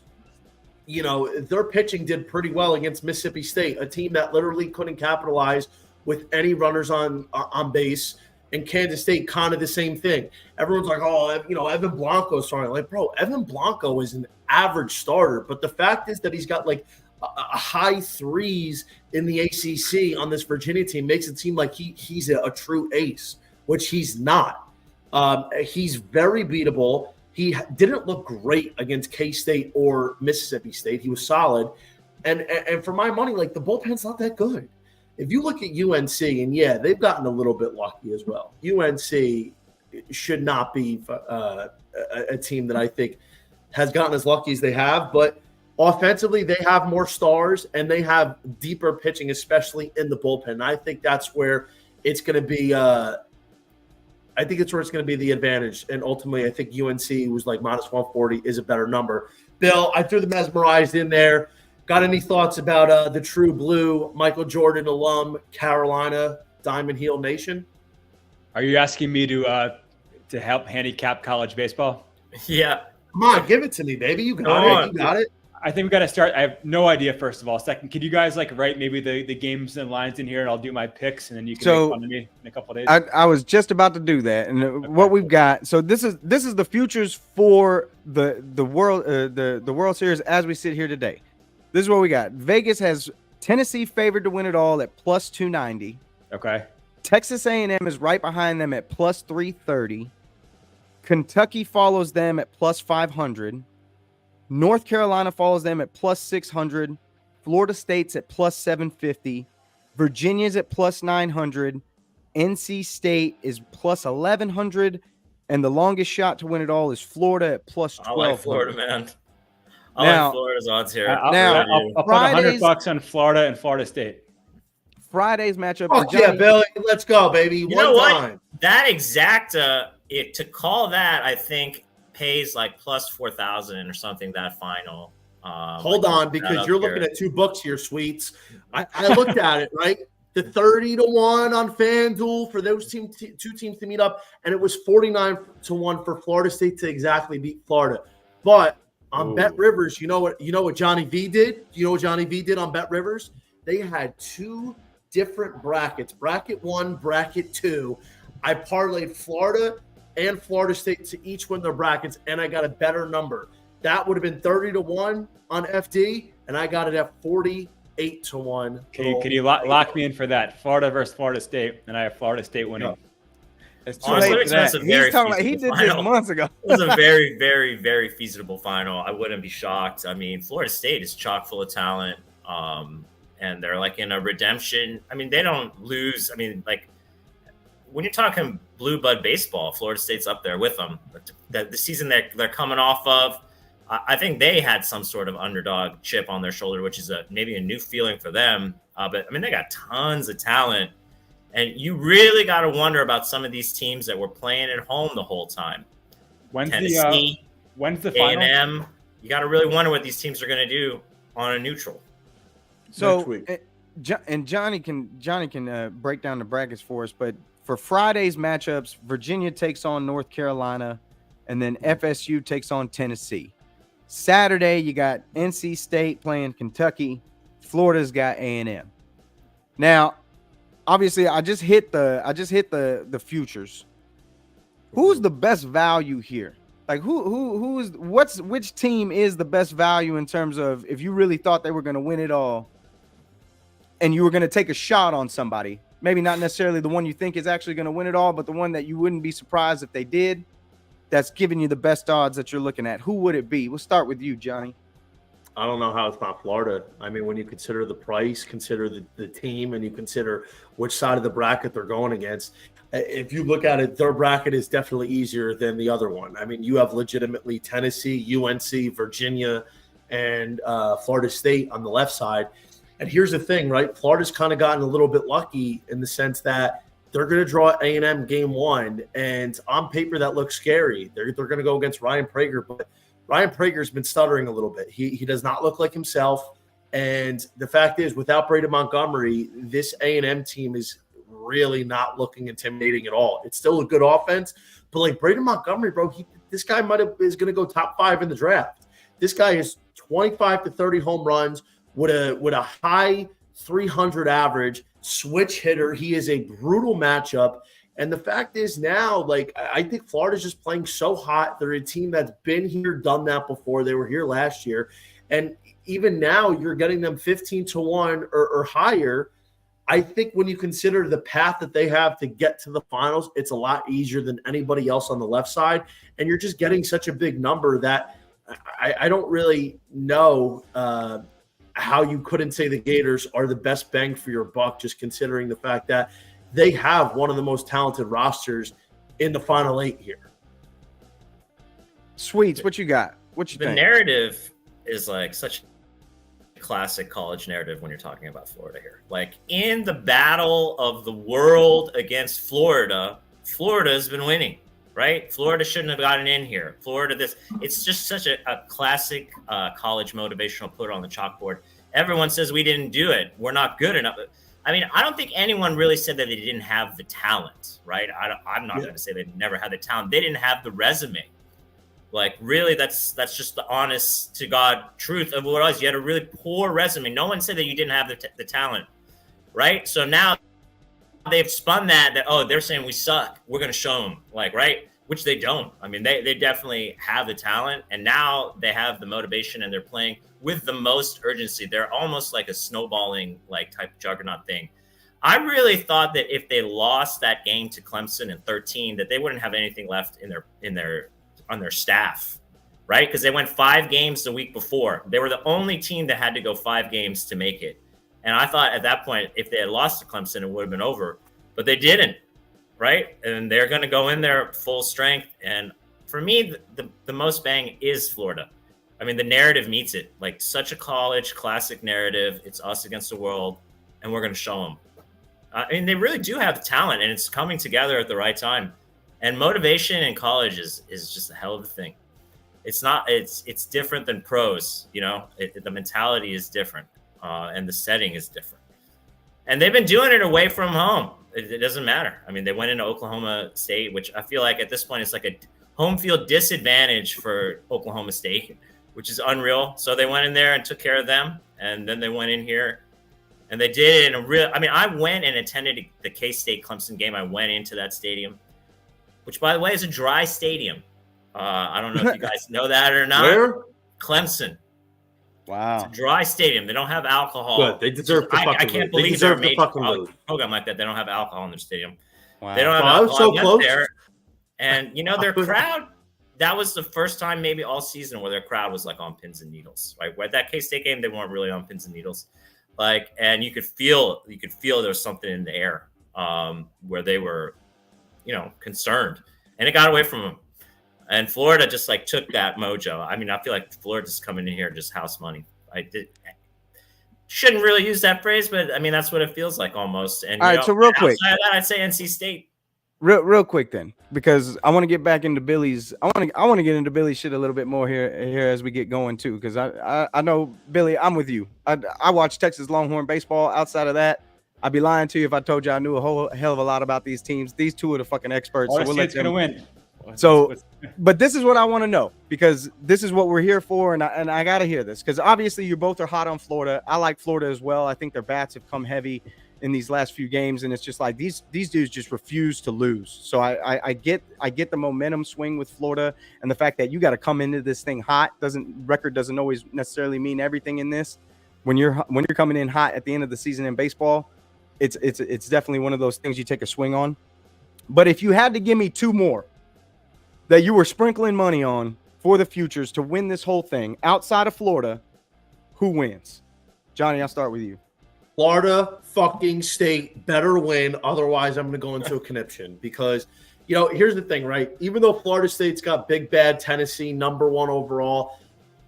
their pitching did pretty well against Mississippi State, a team that literally couldn't capitalize with any runners on base. And Kansas State, kind of the same thing. Everyone's like, Evan Blanco's starting. Like, bro, Evan Blanco is an average starter. But the fact is that he's got like a high threes in the ACC on this Virginia team makes it seem like he's a true ace, which he's not. He's very beatable. He didn't look great against K-State or Mississippi State. He was solid. And for my money, like, the bullpen's not that good. If you look at UNC, and yeah, they've gotten a little bit lucky as well. UNC should not be a team that I think has gotten as lucky as they have. But offensively, they have more stars and they have deeper pitching, especially in the bullpen. And I think that's where it's going to be. I think it's where it's going to be the advantage. And ultimately, I think UNC was like minus 140 is a better number. Bill, I threw the mesmerized in there. Got any thoughts about the True Blue, Michael Jordan alum, Carolina, Diamond Heel Nation? Are you asking me to help handicap college baseball? Yeah. Come on, give it to me, baby. You got it. You got it. I think we got to start. I have no idea, first of all. Second, can you guys write maybe the games and lines in here, and I'll do my picks, and then you can make fun of me in a couple of days? I was just about to do that. And okay. What we've got, so this is the futures for the World Series as we sit here today. This is what we got. Vegas has Tennessee favored to win it all at plus 290. Okay. Texas A&M is right behind them at plus 330. Kentucky follows them at plus 500. North Carolina follows them at plus 600. Florida State's at plus 750. Virginia's at plus 900. NC State is plus 1100. And the longest shot to win it all is Florida at plus 1200. I like Florida, man. I like Florida's odds here. I'll put $100 on Florida and Florida State. Friday's matchup. Oh, yeah, Billy. Let's go, baby. You know what? That exacta, to call that, I think, pays like plus 4,000 or something, that final. Hold on, because you're looking at two books here, Sweets. I looked at it, right? The 30-1 on FanDuel for those two teams to meet up, and it was 49-1 for Florida State to exactly beat Florida. But on Bet Rivers, you know what Johnny V did? You know what Johnny V did on Bet Rivers? They had two different brackets, bracket 1, bracket 2. I parlayed Florida and Florida State to each win their brackets, and I got a better number. That would have been 30-1 on FD, and I got it at 48-1. Can you lock me in for that? Florida versus Florida State, and I have Florida State winning. No. It's too Honestly, late for that. He did this months ago. It was a very, very, very feasible final. I wouldn't be shocked. I mean, Florida State is chock full of talent, and they're like in a redemption. I mean, they don't lose. I mean, like when you're talking blue blood baseball, Florida State's up there with them. The season they're coming off of, I think they had some sort of underdog chip on their shoulder, which is maybe a new feeling for them. But I mean, they got tons of talent. And you really got to wonder about some of these teams that were playing at home the whole time. When's Tennessee, the final? A&M. You got to really wonder what these teams are going to do on a neutral. So, and Johnny can break down the brackets for us. But for Friday's matchups, Virginia takes on North Carolina, and then FSU takes on Tennessee. Saturday, you got NC State playing Kentucky. Florida's got A&M. Now, obviously, I just hit the futures. Who's the best value here? Like which team is the best value in terms of if you really thought they were going to win it all and you were going to take a shot on somebody, maybe not necessarily the one you think is actually going to win it all, but the one that you wouldn't be surprised if they did, that's giving you the best odds that you're looking at. Who would it be? We'll start with you, Johnny. I don't know how it's not Florida. I mean, when you consider the price, consider the team, and you consider which side of the bracket they're going against, if you look at it, their bracket is definitely easier than the other one. I mean, you have legitimately Tennessee, UNC, Virginia, and Florida State on the left side. And here's the thing, right? Florida's kind of gotten a little bit lucky in the sense that they're going to draw A&M game one, and on paper that looks scary. They're going to go against Ryan Prager, but Ryan Prager's been stuttering a little bit. He does not look like himself, and the fact is, without Braden Montgomery, this A&M team is really not looking intimidating at all. It's still a good offense, but like Braden Montgomery, bro, this guy is going to go top 5 in the draft. This guy is 25 to 30 home runs with a high 300 average, switch hitter. He is a brutal matchup. And the fact is now, like, I think Florida's just playing so hot. They're a team that's been here, done that before. They were here last year. And even now, you're getting them 15-1 or higher. I think when you consider the path that they have to get to the finals, it's a lot easier than anybody else on the left side. And you're just getting such a big number that I don't really know how you couldn't say the Gators are the best bang for your buck, just considering the fact that they have one of the most talented rosters in the Final 8 here. Sweets, what you got? What you think? The narrative is like such a classic college narrative when you're talking about Florida here. Like, in the battle of the world against Florida, Florida has been winning, right? Florida shouldn't have gotten in here. It's just such a classic college motivational put on the chalkboard. Everyone says we didn't do it. We're not good enough. I mean, I don't think anyone really said that they didn't have the talent, right? I'm not going to say they never had the talent. They didn't have the resume. Like, really, that's just the honest to God truth of what it was. You had a really poor resume. No one said that you didn't have the talent, right? So now they've spun that they're saying we suck. We're going to show them, like, right? Which they don't. I mean, they definitely have the talent, and now they have the motivation, and they're playing with the most urgency. They're almost like a snowballing, like, type juggernaut thing. I really thought that if they lost that game to Clemson in 13, that they wouldn't have anything left on their staff, right? Because they went 5 games the week before. They were the only team that had to go 5 games to make it. And I thought at that point, if they had lost to Clemson, it would have been over. But they didn't, right? And they're going to go in there full strength. And for me, the most bang is Florida. I mean, the narrative meets it. Like, such a college classic narrative. It's us against the world, and we're going to show them. I mean, they really do have the talent, and it's coming together at the right time. And motivation in college is just a hell of a thing. It's different than pros, you know. The mentality is different, and the setting is different. And they've been doing it away from home. It doesn't matter. I mean, they went into Oklahoma State, which I feel like at this point it's like a home field disadvantage for Oklahoma State, which is unreal. So they went in there and took care of them, and then they went in here, and they did it in a real. I mean, I went and attended the K-State Clemson game. I went into that stadium, which, by the way, is a dry stadium. I don't know if you guys know that or not. Where? Clemson. Wow. It's a dry stadium. They don't have alcohol. Good. They deserve the fucking I can't believe they're made a program like that. They don't have alcohol in their stadium. Wow. They don't have alcohol. alcohol. So close. There, and, you know, their crowd, that was the first time maybe all season where their crowd was like on pins and needles. Right? At that K-State game, they weren't really on pins and needles. Like, and you could feel there was something in the air where they were, you know, concerned. And it got away from them. And Florida just like took that mojo. I mean, I feel like Florida's coming in here just house money. Shouldn't really use that phrase, but I mean, that's what it feels like almost. And all right, so real quick, outside of that, I'd say NC State. Real quick then, because I want to get back into Billy's. I want to get into Billy's shit a little bit more here as we get going too, because I know, Billy, I'm with you. I watch Texas Longhorn baseball. Outside of that, I'd be lying to you if I told you I knew a whole hell of a lot about these teams. These two are the fucking experts. So we'll let them win. So, but this is what I want to know, because this is what we're here for, and I got to hear this, because obviously you both are hot on Florida. I like Florida as well. I think their bats have come heavy in these last few games, and it's just like these dudes just refuse to lose. So I get the momentum swing with Florida, and the fact that you got to come into this thing hot. Record doesn't always necessarily mean everything in this. When you're coming in hot at the end of the season in baseball, it's definitely one of those things you take a swing on. But if you had to give me 2 more that you were sprinkling money on for the futures to win this whole thing outside of Florida, who wins? Johnny, I'll start with you. Florida fucking State better win. Otherwise, I'm going to go into a conniption because, here's the thing, right? Even though Florida State's got big, bad Tennessee, #1 overall,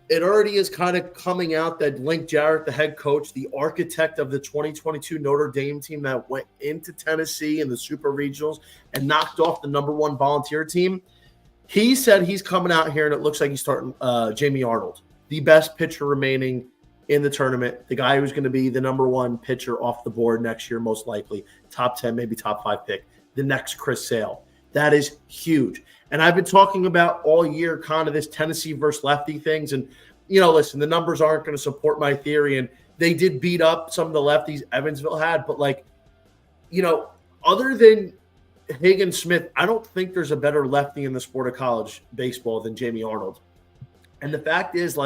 it already is kind of coming out that Link Jarrett, the head coach, the architect of the 2022 Notre Dame team that went into Tennessee in the Super Regionals and knocked off the #1 volunteer team, he said he's coming out here and it looks like he's starting Jamie Arnold, the best pitcher remaining in the tournament, the guy who's going to be the #1 pitcher off the board next year, most likely, top 10, maybe top 5 pick, the next Chris Sale. That is huge. And I've been talking about all year kind of this Tennessee versus lefty things. And, listen, the numbers aren't going to support my theory. And they did beat up some of the lefties Evansville had. But, other than Hagen Smith, I don't think there's a better lefty in the sport of college baseball than Jamie Arnold. And the fact is,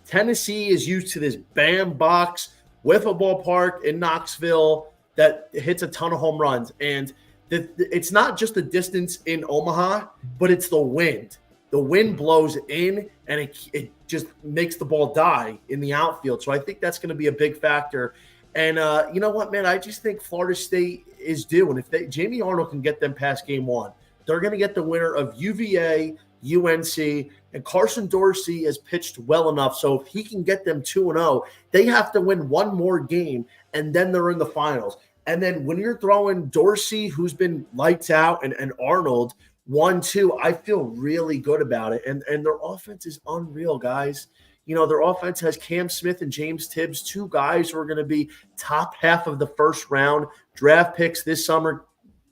Tennessee is used to this bam box wiffle ball park in Knoxville that hits a ton of home runs. And it's not just the distance in Omaha, but it's the wind. The wind blows in, and it just makes the ball die in the outfield. So I think that's going to be a big factor. And you know what, man? I just think Florida State is due. And if Jamie Arnold can get them past game 1, they're going to get the winner of UVA, UNC, and Carson Dorsey has pitched well enough. So if he can get them 2-0, they have to win one more game, and then they're in the finals. And then when you're throwing Dorsey, who's been lights out, and Arnold 1-2, I feel really good about it. And their offense is unreal, guys. Their offense has Cam Smith and James Tibbs, 2 guys who are going to be top half of the first round draft picks this summer.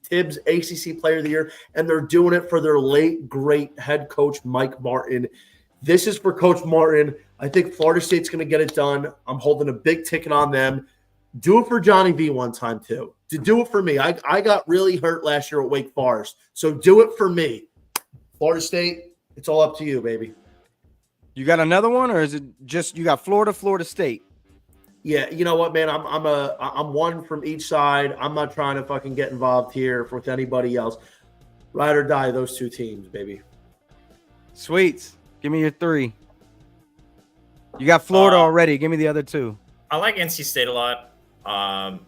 Tibbs, ACC Player of the Year, and they're doing it for their late, great head coach, Mike Martin. This is for Coach Martin. I think Florida State's going to get it done. I'm holding a big ticket on them. Do it for Johnny V one time, too. To do it for me. I got really hurt last year at Wake Forest, so do it for me. Florida State, it's all up to you, baby. You got another one, or is it just you got Florida State? Yeah, you know what, man? I'm one from each side. I'm not trying to fucking get involved here with anybody else. Ride or die, those 2 teams, baby. Sweets, give me your 3. You got Florida already. Give me the other 2. I like NC State a lot.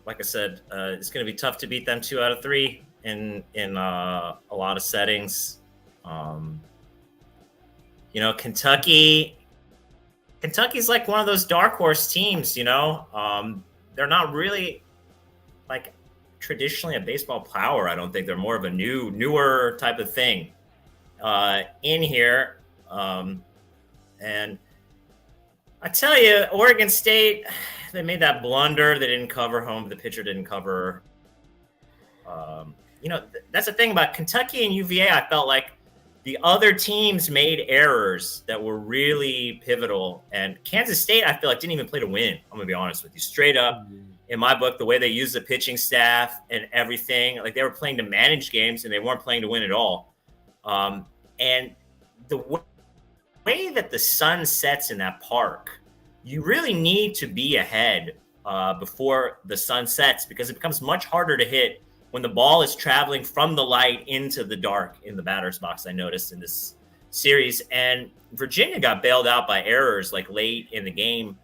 Like I said, it's going to be tough to beat them 2 out of 3 in a lot of settings. Kentucky's like one of those dark horse teams, they're not really traditionally a baseball power. I don't think they're more of a newer type of thing in here. And I tell you, Oregon State, they made that blunder. They didn't cover home. The pitcher didn't cover. That's the thing about Kentucky and UVA. I felt like the other teams made errors that were really pivotal. And Kansas State, I feel like, didn't even play to win. I'm going to be honest with you. Straight up, in my book, the way they used the pitching staff and everything, they were playing to manage games and they weren't playing to win at all. And the way that the sun sets in that park, you really need to be ahead before the sun sets because it becomes much harder to hit when the ball is traveling from the light into the dark in the batter's box. I noticed in this series, and Virginia got bailed out by errors late in the game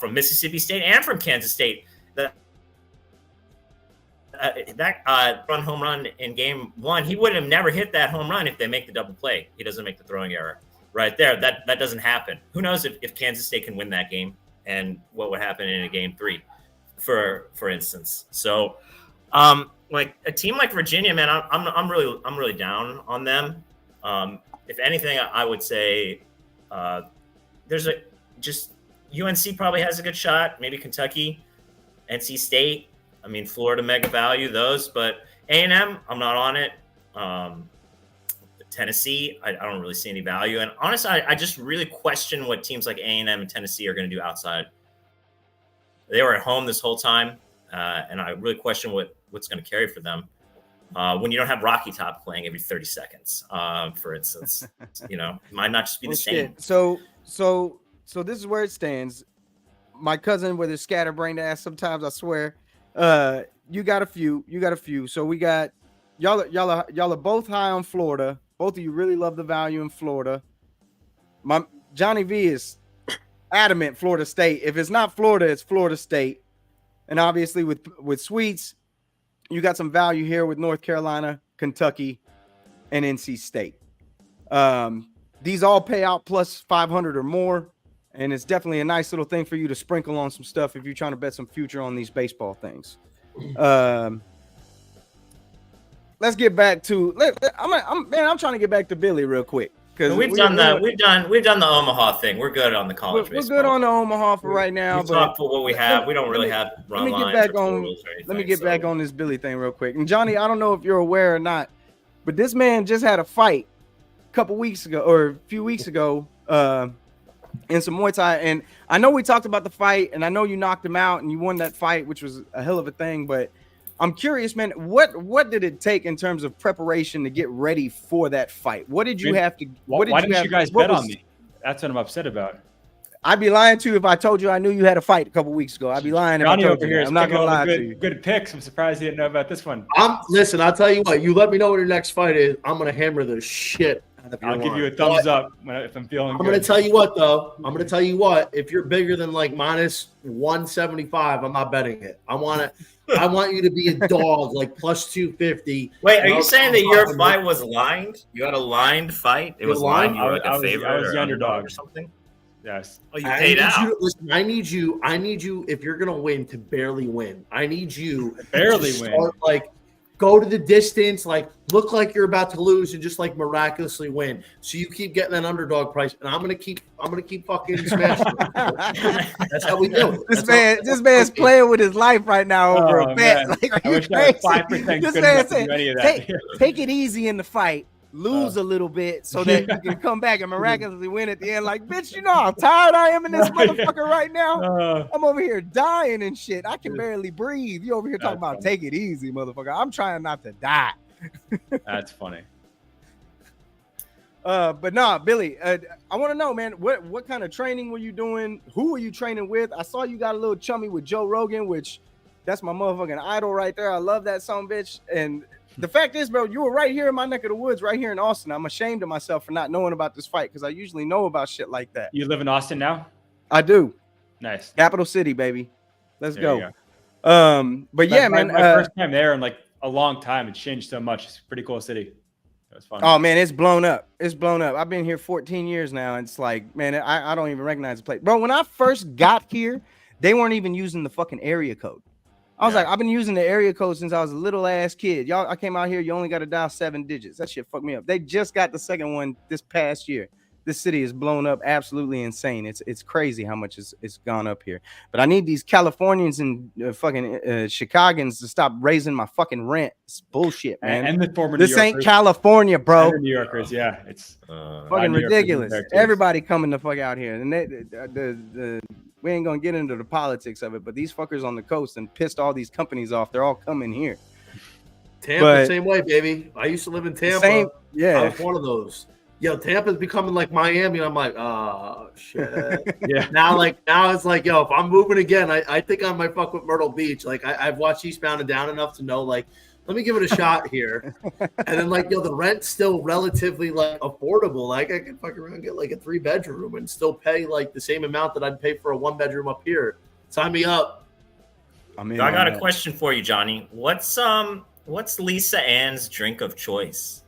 from Mississippi State and from Kansas State. That run home run in game 1, he would have never hit that home run if they make the double play. He doesn't make the throwing error right there. That doesn't happen. Who knows if Kansas State can win that game and what would happen in a game 3, for instance. So, a team like Virginia, man, I'm really down on them. If anything, I would say there's UNC probably has a good shot. Maybe Kentucky, NC State. I mean, Florida mega value those, but A&M, I'm not on it. Tennessee, I don't really see any value. And honestly, I just really question what teams like A&M and Tennessee are going to do outside. They were at home this whole time, and I really question what's going to carry for them when you don't have Rocky Top playing every 30 seconds, for instance. It might not just be the same. So this is where it stands. My cousin with his scatterbrained ass sometimes, I swear. You got a few. So we got y'all are both high on Florida. Both of you really love the value in Florida. My Johnny V is adamant Florida State. If it's not Florida, it's Florida State. And obviously with Sweets, you got some value here with North Carolina, Kentucky, and NC State. These all pay out plus 500 or more, and it's definitely a nice little thing for you to sprinkle on some stuff if you're trying to bet some future on these baseball things. Let's get back to. I'm trying to get back to Billy real quick. We've done the Omaha thing. We're good on the college baseball. We're good on the Omaha for right now. We talk for what we have. We don't really have run lines or totals or anything. Let me get back on this Billy thing real quick. And Johnny, I don't know if you're aware or not, but this man just had a fight a couple weeks ago or a few weeks ago in some Muay Thai. And I know we talked about the fight, and I know you knocked him out and you won that fight, which was a hell of a thing. But I'm curious, man, what did it take in terms of preparation to get ready for that fight? What did you have to? Why didn't you guys bet on me? That's what I'm upset about. I'd be lying to you if I told you I knew you had a fight a couple weeks ago. I'd be lying if I told you. I'm not gonna lie to you. Good picks. I'm surprised you didn't know about this one. Listen, I'll tell you what. You let me know what your next fight is. I'm gonna hammer the shit out of your I'll give you a thumbs up if I'm feeling. I'm gonna tell you what though. I'm gonna tell you what. If you're bigger than like minus 175, I'm not betting it. I want you to be a dog, like plus 250. Wait, are you saying that your fight was lined? You had a lined fight? It was lined. You were like a favorite. I was the underdog or something. Yes. Oh, you paid out. Listen, I need you. If you're gonna win, to barely win. I need you to barely win. Like, go to the distance, like look like you're about to lose, and just like miraculously win. So you keep getting that underdog price, and I'm gonna keep fucking smashing. That's how we do it. This man's playing with his life right now over a bet. Like, I wish I was 5% good enough to do any of that. Take it easy in the fight. Lose a little bit so that you can come back and miraculously win at the end. Like, bitch, you know how tired I am in this motherfucker right now? I'm over here dying and shit. I can barely breathe. You over here talking about take it easy, motherfucker. I'm trying not to die. That's funny. But nah, Billy, I want to know, man, what kind of training were you doing? Who were you training with? I saw you got a little chummy with Joe Rogan, which that's my motherfucking idol right there. I love that son bitch. And the fact is, bro, you were right here in my neck of the woods, right here in Austin. I'm ashamed of myself for not knowing about this fight because I usually know about shit like that. You live in Austin now? I do. Nice. Capital City, baby. Let's go. But yeah, man. My first time there in like a long time. It's changed so much. It's a pretty cool city. It was fun. Oh, man, it's blown up. It's blown up. I've been here 14 years now. And it's like, man, I don't even recognize the place. Bro, when I first got here, they weren't even using the fucking area code. I was like, I've been using the area code since I was a little ass kid. Y'all, I came out here, you only got to dial 7 digits. That shit fucked me up. They just got the second one this past year. This city is blown up, absolutely insane. It's crazy how much it's gone up here. But I need these Californians and fucking Chicagans to stop raising my fucking rent. It's bullshit, man. And the former this New Yorkers. ain't California, bro. New Yorkers, yeah, it's fucking ridiculous. Everybody coming the fuck out here, and we ain't gonna get into the politics of it, but these fuckers on the coast and pissed all these companies off. They're all coming here. Tampa, same way, baby. I used to live in Tampa. Yeah, I was one of those. Yo, Tampa's becoming like Miami. And I'm like, oh shit. Yeah. Now it's like, yo, if I'm moving again, I think I might fuck with Myrtle Beach. Like I've watched Eastbound and Down enough to know, like, let me give it a shot here. And then, like, yo, the rent's still relatively like affordable. Like I can fuck around and get like a 3-bedroom and still pay like the same amount that I'd pay for a 1-bedroom up here. Sign me up. I got a question for you, Johnny. What's Lisa Ann's drink of choice?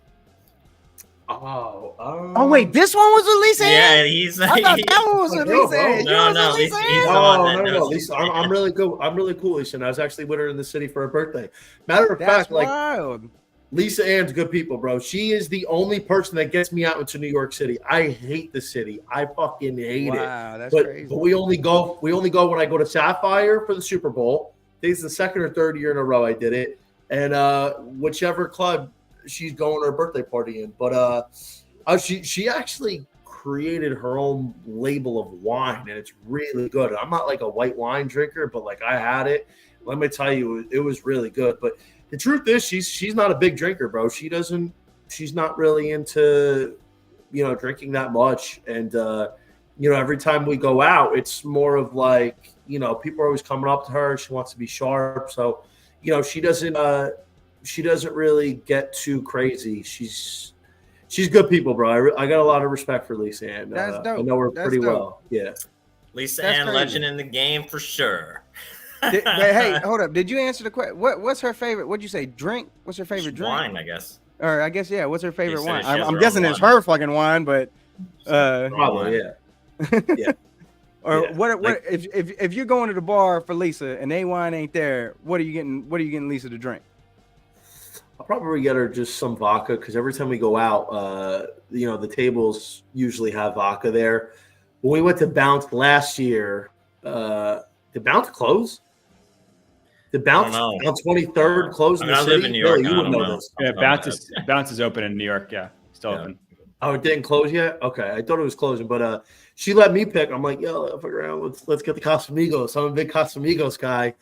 Oh wait, this one was with Lisa Ann? Yeah, I thought that one was with Lisa Ann. No, Lisa. I'm really good. I'm really cool, Lisa. And I was actually with her in the city for her birthday. Matter of fact, wild. Like Lisa Ann's good people, bro. She is the only person that gets me out into New York City. I hate the city. I fucking hate it. Wow, that's crazy. But we only go when I go to Sapphire for the Super Bowl. This is the second or third year in a row I did it. And whichever club she's going to her birthday party in, but she actually created her own label of wine, and it's really good. I'm not like a white wine drinker, but like I had it. Let me tell you, it was really good. But the truth is, she's not a big drinker, bro. She's not really into drinking that much, and every time we go out, it's more of like people are always coming up to her. She wants to be sharp, so she doesn't really get too crazy. She's good people, bro. I got a lot of respect for Lisa Ann. That's dope. I know her pretty well. Yeah. Lisa That's Ann, crazy. legend in the game for sure. But hey, hold up. Did you answer the question? What's her favorite? What'd you say? Drink? What's her favorite drink? Wine, I guess. Or I guess, yeah. What's her favorite said wine? she has I'm her guessing own it's wine. her fucking wine, but Probably, yeah. or Yeah, what like- if you're going to the bar for Lisa and A wine ain't there, what are you getting Lisa to drink? I'll probably get her just some vodka because every time we go out, the tables usually have vodka there. When we went to Bounce last year, did Bounce close? Did Bounce on 23rd close in the I city? live in New York. Billy, you I wouldn't don't know know. this. Yeah, Bounce is open in New York. Yeah, still open. Oh, it didn't close yet? Okay. I thought it was closing, but she let me pick. I'm like, yo, fuck around. Let's get the Casamigos. I'm a big Casamigos guy.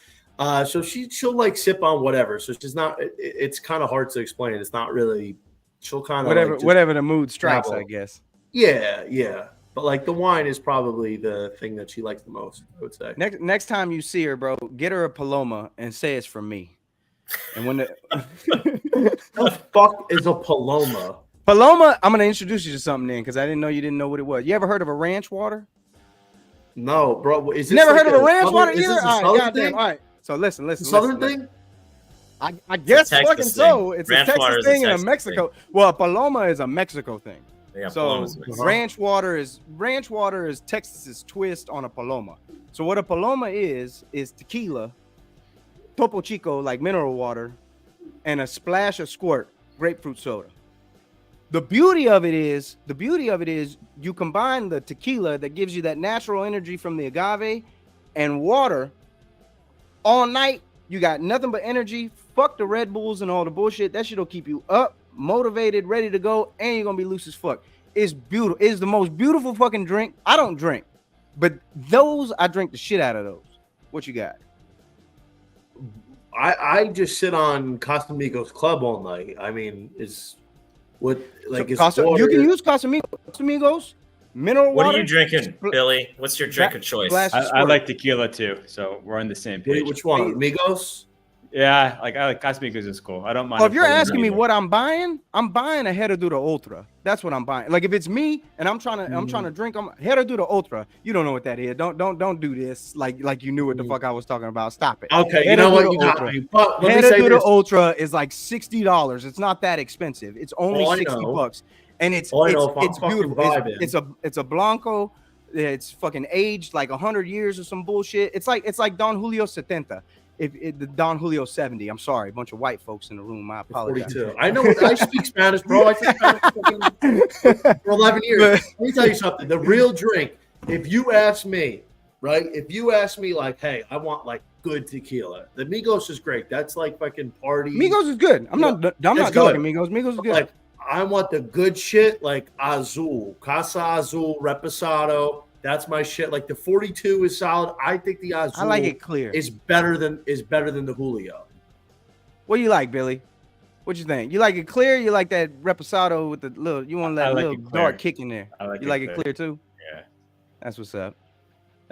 So she'll like sip on whatever. So she's not. It's kind of hard to explain. It's not really. She'll kind of Whatever the mood strikes, dabble. I guess. Yeah. But like the wine is probably the thing that she likes the most, I would say. Next time you see her, bro, get her a Paloma and say it's from me. And when The fuck is a Paloma? Paloma, I'm gonna introduce you to something then because I didn't know you didn't know what it was. You ever heard of a ranch water? No, bro. Is this Never like heard of a ranch southern- water is either? this a All right, southern goddamn. thing? All right. So listen. Southern thing? I guess Texas fucking thing. so. It's Ranch a water Texas is a thing and a Texas Mexico. Well, Paloma is a Mexico thing. Yeah, So Paloma's Mexican. ranch water is Texas's twist on a Paloma. So what a Paloma is tequila, Topo Chico like mineral water, and a splash of squirt grapefruit soda. The beauty of it is you combine the tequila that gives you that natural energy from the agave and water all night. You got nothing but energy. Fuck the Red Bulls and all the bullshit. That shit'll keep you up, motivated, ready to go, and you're gonna be loose as fuck. It's beautiful. It's the most beautiful fucking drink. I don't drink, but those I drink the shit out of those. What you got? I just sit on Casamigos Club all night. I mean, is what like is You can use Casamigos, mineral What water. are you drinking, Billy? What's your drink of choice? Glass- I like tequila too, so we're on the same page. Which one? Amigos? Yeah, I like Casamigos is cool. I don't mind. Well, if you're Paloma asking me either. what I'm buying a Herradura Ultra. That's what I'm buying. Like if it's me and I'm trying to drink, I'm Herradura Ultra. You don't know what that is. Don't do this like you knew what the fuck I was talking about. Stop it. Okay, you know what? You got me. But let me say Herradura this. Ultra is like $60. It's not that expensive. It's only Oh, I $60, and it's fucking beautiful. vibing. It's a Blanco. It's fucking aged like 100 years or some bullshit. It's like Don Julio 70. The Don Julio 70. I'm sorry, a bunch of white folks in the room. I apologize. 42. I know. I speak Spanish, bro. I speak Spanish for 11 years. Let me tell you something. The real drink. If you ask me, right? If you ask me, like, hey, I want like good tequila. The Migos is great. That's like fucking party. Migos is good. I'm not dogging Migos. Migos is good. Like, I want the good shit, like Azul, Casa Azul, Reposado. That's my shit. Like the 42 is solid. I think the Azul I like it clear. is better than the Julio. What do you like, Billy? What you think? You like it clear? You like that Reposado with the little? You want that little dark kick in there? I like you like it clear too? Yeah. That's what's up.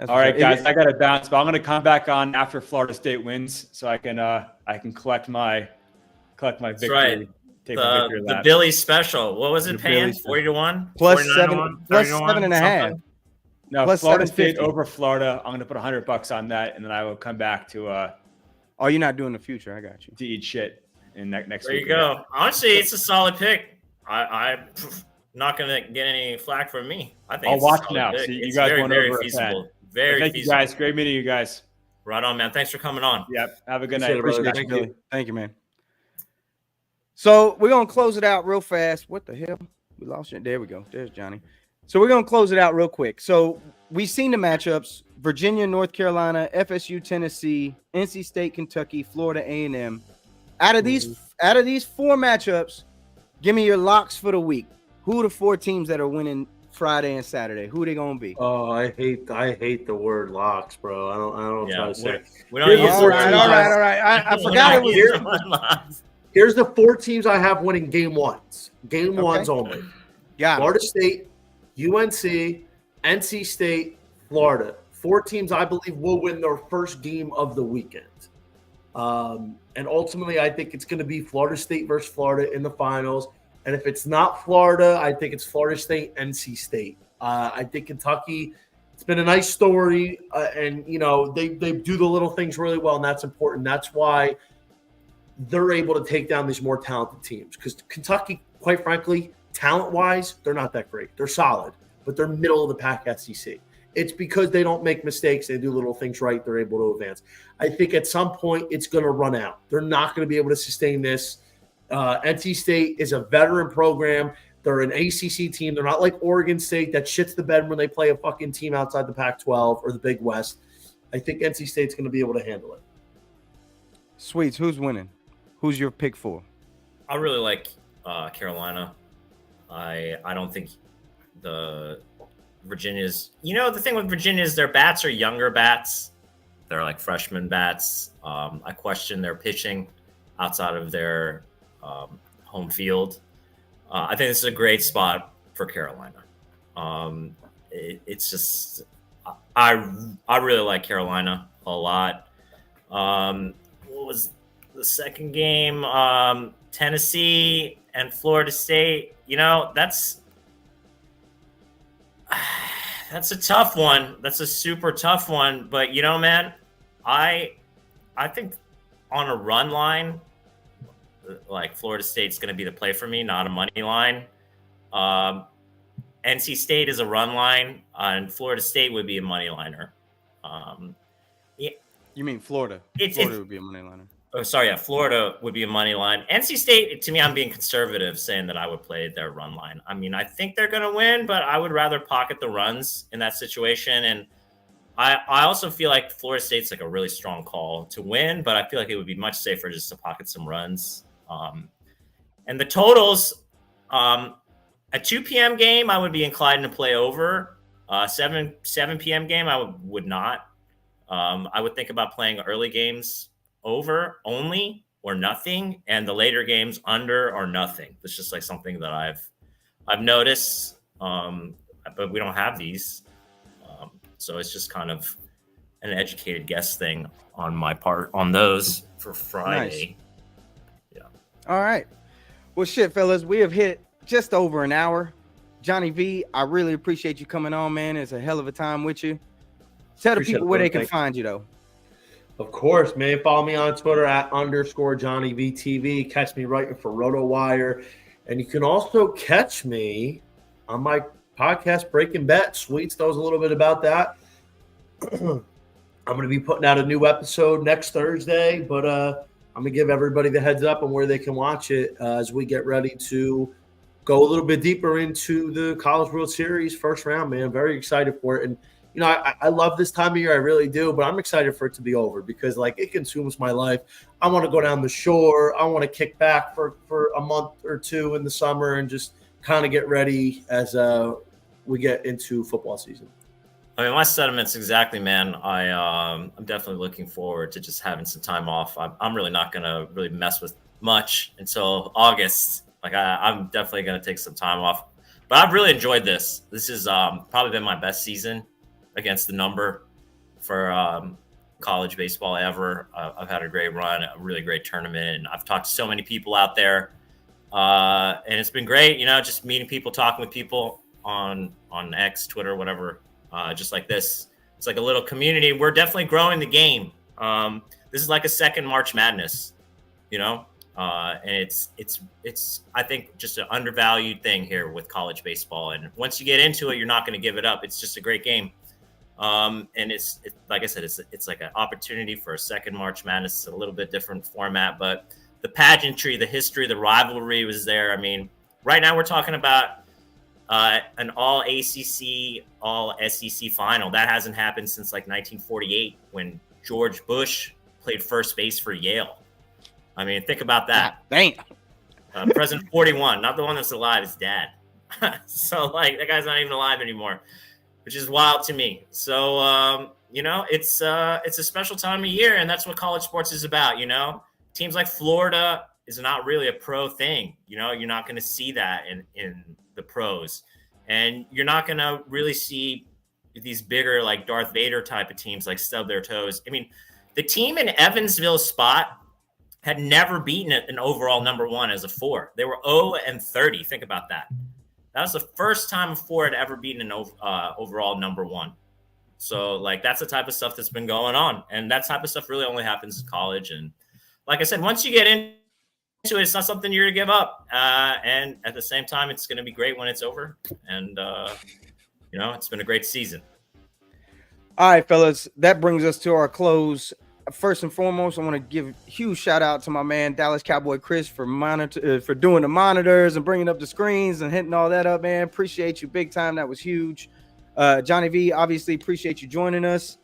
All right, guys, I got to bounce, but I'm going to come back on after Florida State wins, so I can collect my victory. That's right. Take my victory The lap. Billy special. What was it The paying? Billy 40-1? Plus 49-1? plus 31, 7.5. something? No, plus Florida State 750. over Florida. I'm going to put $100 on that, and then I will come back to Oh, you're not doing the future. I got you. to eat shit in next There week. you go. Honestly, it's a solid pick. I'm not going to get any flack from me. I think I'll it's a watch solid now. pick. See, you It's guys very, went very over a feasible. fan. Very Thank you, feasible. guys. Great meeting you guys. Right on, man. Thanks for coming on. Yep. Have a good Appreciate night. it, brother. Appreciate Thank you. you. Thank you, man. So we're gonna close it out real fast. What the hell? We lost it. There we go. There's Johnny. So we're gonna close it out real quick. So we've seen the matchups: Virginia, North Carolina, FSU, Tennessee, NC State, Kentucky, Florida A&M. Out of these four matchups, give me your locks for the week. Who are the four teams that are winning Friday and Saturday? Who are they gonna be? Oh, I hate the word locks, bro. I don't try to say it. We don't Here's use the the four word teams all locks. right. I We're forgot not it was using the word locks. Here's the four teams I have winning game ones. Game ones only. yeah. Florida State, UNC, NC State, Florida. Four teams I believe will win their first game of the weekend. And ultimately, I think it's going to be Florida State versus Florida in the finals. And if it's not Florida, I think it's Florida State, NC State. I think Kentucky It's been a nice story, and they do the little things really well, and that's important. That's why they're able to take down these more talented teams. Because Kentucky, quite frankly, talent-wise, they're not that great. They're solid, but they're middle of the pack SEC. It's because they don't make mistakes. They do little things right. They're able to advance. I think at some point it's going to run out. They're not going to be able to sustain this. NC State is a veteran program. They're an ACC team. They're not like Oregon State that shits the bed when they play a fucking team outside the Pac-12 or the Big West. I think NC State's going to be able to handle it. Sweets, who's winning? Who's your pick for? I really like Carolina. I don't think the Virginia's. The thing with Virginia is their bats are younger bats. They're like freshman bats. I question their pitching outside of their home field. I think this is a great spot for Carolina. It's just I really like Carolina a lot. What was the second game? Tennessee and Florida State. That's a tough one. That's a super tough one. But man, I think on a run line, like Florida State's going to be the play for me, not a money line. NC State is a run line, and Florida State would be a money liner. You mean Florida? Florida would be a money liner. Oh, sorry, yeah, Florida would be a money line. NC State, to me, I'm being conservative, saying that I would play their run line. I mean, I think they're going to win, but I would rather pocket the runs in that situation. And I also feel like Florida State's like a really strong call to win, but I feel like it would be much safer just to pocket some runs. And the totals, a 2 p.m. game, I would be inclined to play over. 7 p.m. game, I would not. I would think about playing early games over only or nothing, and the later games under or nothing. It's just like something that I've noticed, but we don't have these. So it's just kind of an educated guess thing on my part on those for Friday. Nice. Yeah. All right. Well, shit, fellas, we have hit just over an hour. Johnny V, I really appreciate you coming on, man. It's a hell of a time with you. Tell the people where they can find you, though. Of course, man. Follow me on Twitter at _JohnnyVTV. Catch me writing for RotoWire. And you can also catch me on my podcast, Breaking Bet. Sweets knows a little bit about that. I'm going to be putting out a new episode next Thursday, but I'm going to give everybody the heads up on where they can watch it as we get ready to go a little bit deeper into the College World Series first round, man. Very excited for it. And I love this time of year. I really do, but I'm excited for it to be over because, it consumes my life. I want to go down the shore. I want to kick back for a month or two in the summer and just kind of get ready as we get into football season. I mean, my sentiments exactly, man. I'm definitely looking forward to just having some time off. I'm really not going to really mess with much until August. I'm definitely going to take some time off. But I've really enjoyed this. This has probably been my best season against the number for college baseball ever. I've had a great run, a really great tournament. And I've talked to so many people out there. And it's been great, just meeting people, talking with people on X, Twitter, whatever, just like this. It's like a little community. We're definitely growing the game. This is like a second March Madness, and it's I think just an undervalued thing here with college baseball. And once you get into it, you're not going to give it up. It's just a great game. And it's like I said, it's like an opportunity for a second March Madness. It's a little bit different format, but the pageantry, the history, the rivalry was there. I mean, right now we're talking about an all ACC, all SEC final. That hasn't happened since 1948 when George Bush played first base for Yale. I mean, think about that. Damn. President 41, not the one that's alive, his dad. So that guy's not even alive anymore, which is wild to me. So, it's a special time of year, and that's what college sports is about. Teams like Florida is not really a pro thing. You're not going to see that in the pros, and you're not going to really see these bigger, Darth Vader type of teams stub their toes. I mean, the team in Evansville's spot had never beaten an overall number one as a 4. They were 0-30. Think about that. That was the first time a 4 had ever beaten an overall number one. So like that's the type of stuff that's been going on, and that type of stuff really only happens in college. And like I said, once you get into it, it's not something you're gonna give up. And at the same time, it's gonna be great when it's over. And it's been a great season. All right, fellas, that brings us to our close. First and foremost, I want to give a huge shout out to my man Dallas Cowboy Chris for doing the monitors and bringing up the screens and hitting all that up, man. Appreciate you big time. That was huge. Johnny V, obviously appreciate you joining us.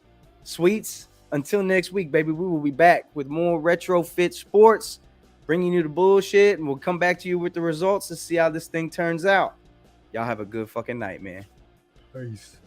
Sweets, until next week, baby, we will be back with more Retrofit Sports, bringing you the bullshit, and we'll come back to you with the results to see how this thing turns out. Y'all have a good fucking night, man. Peace.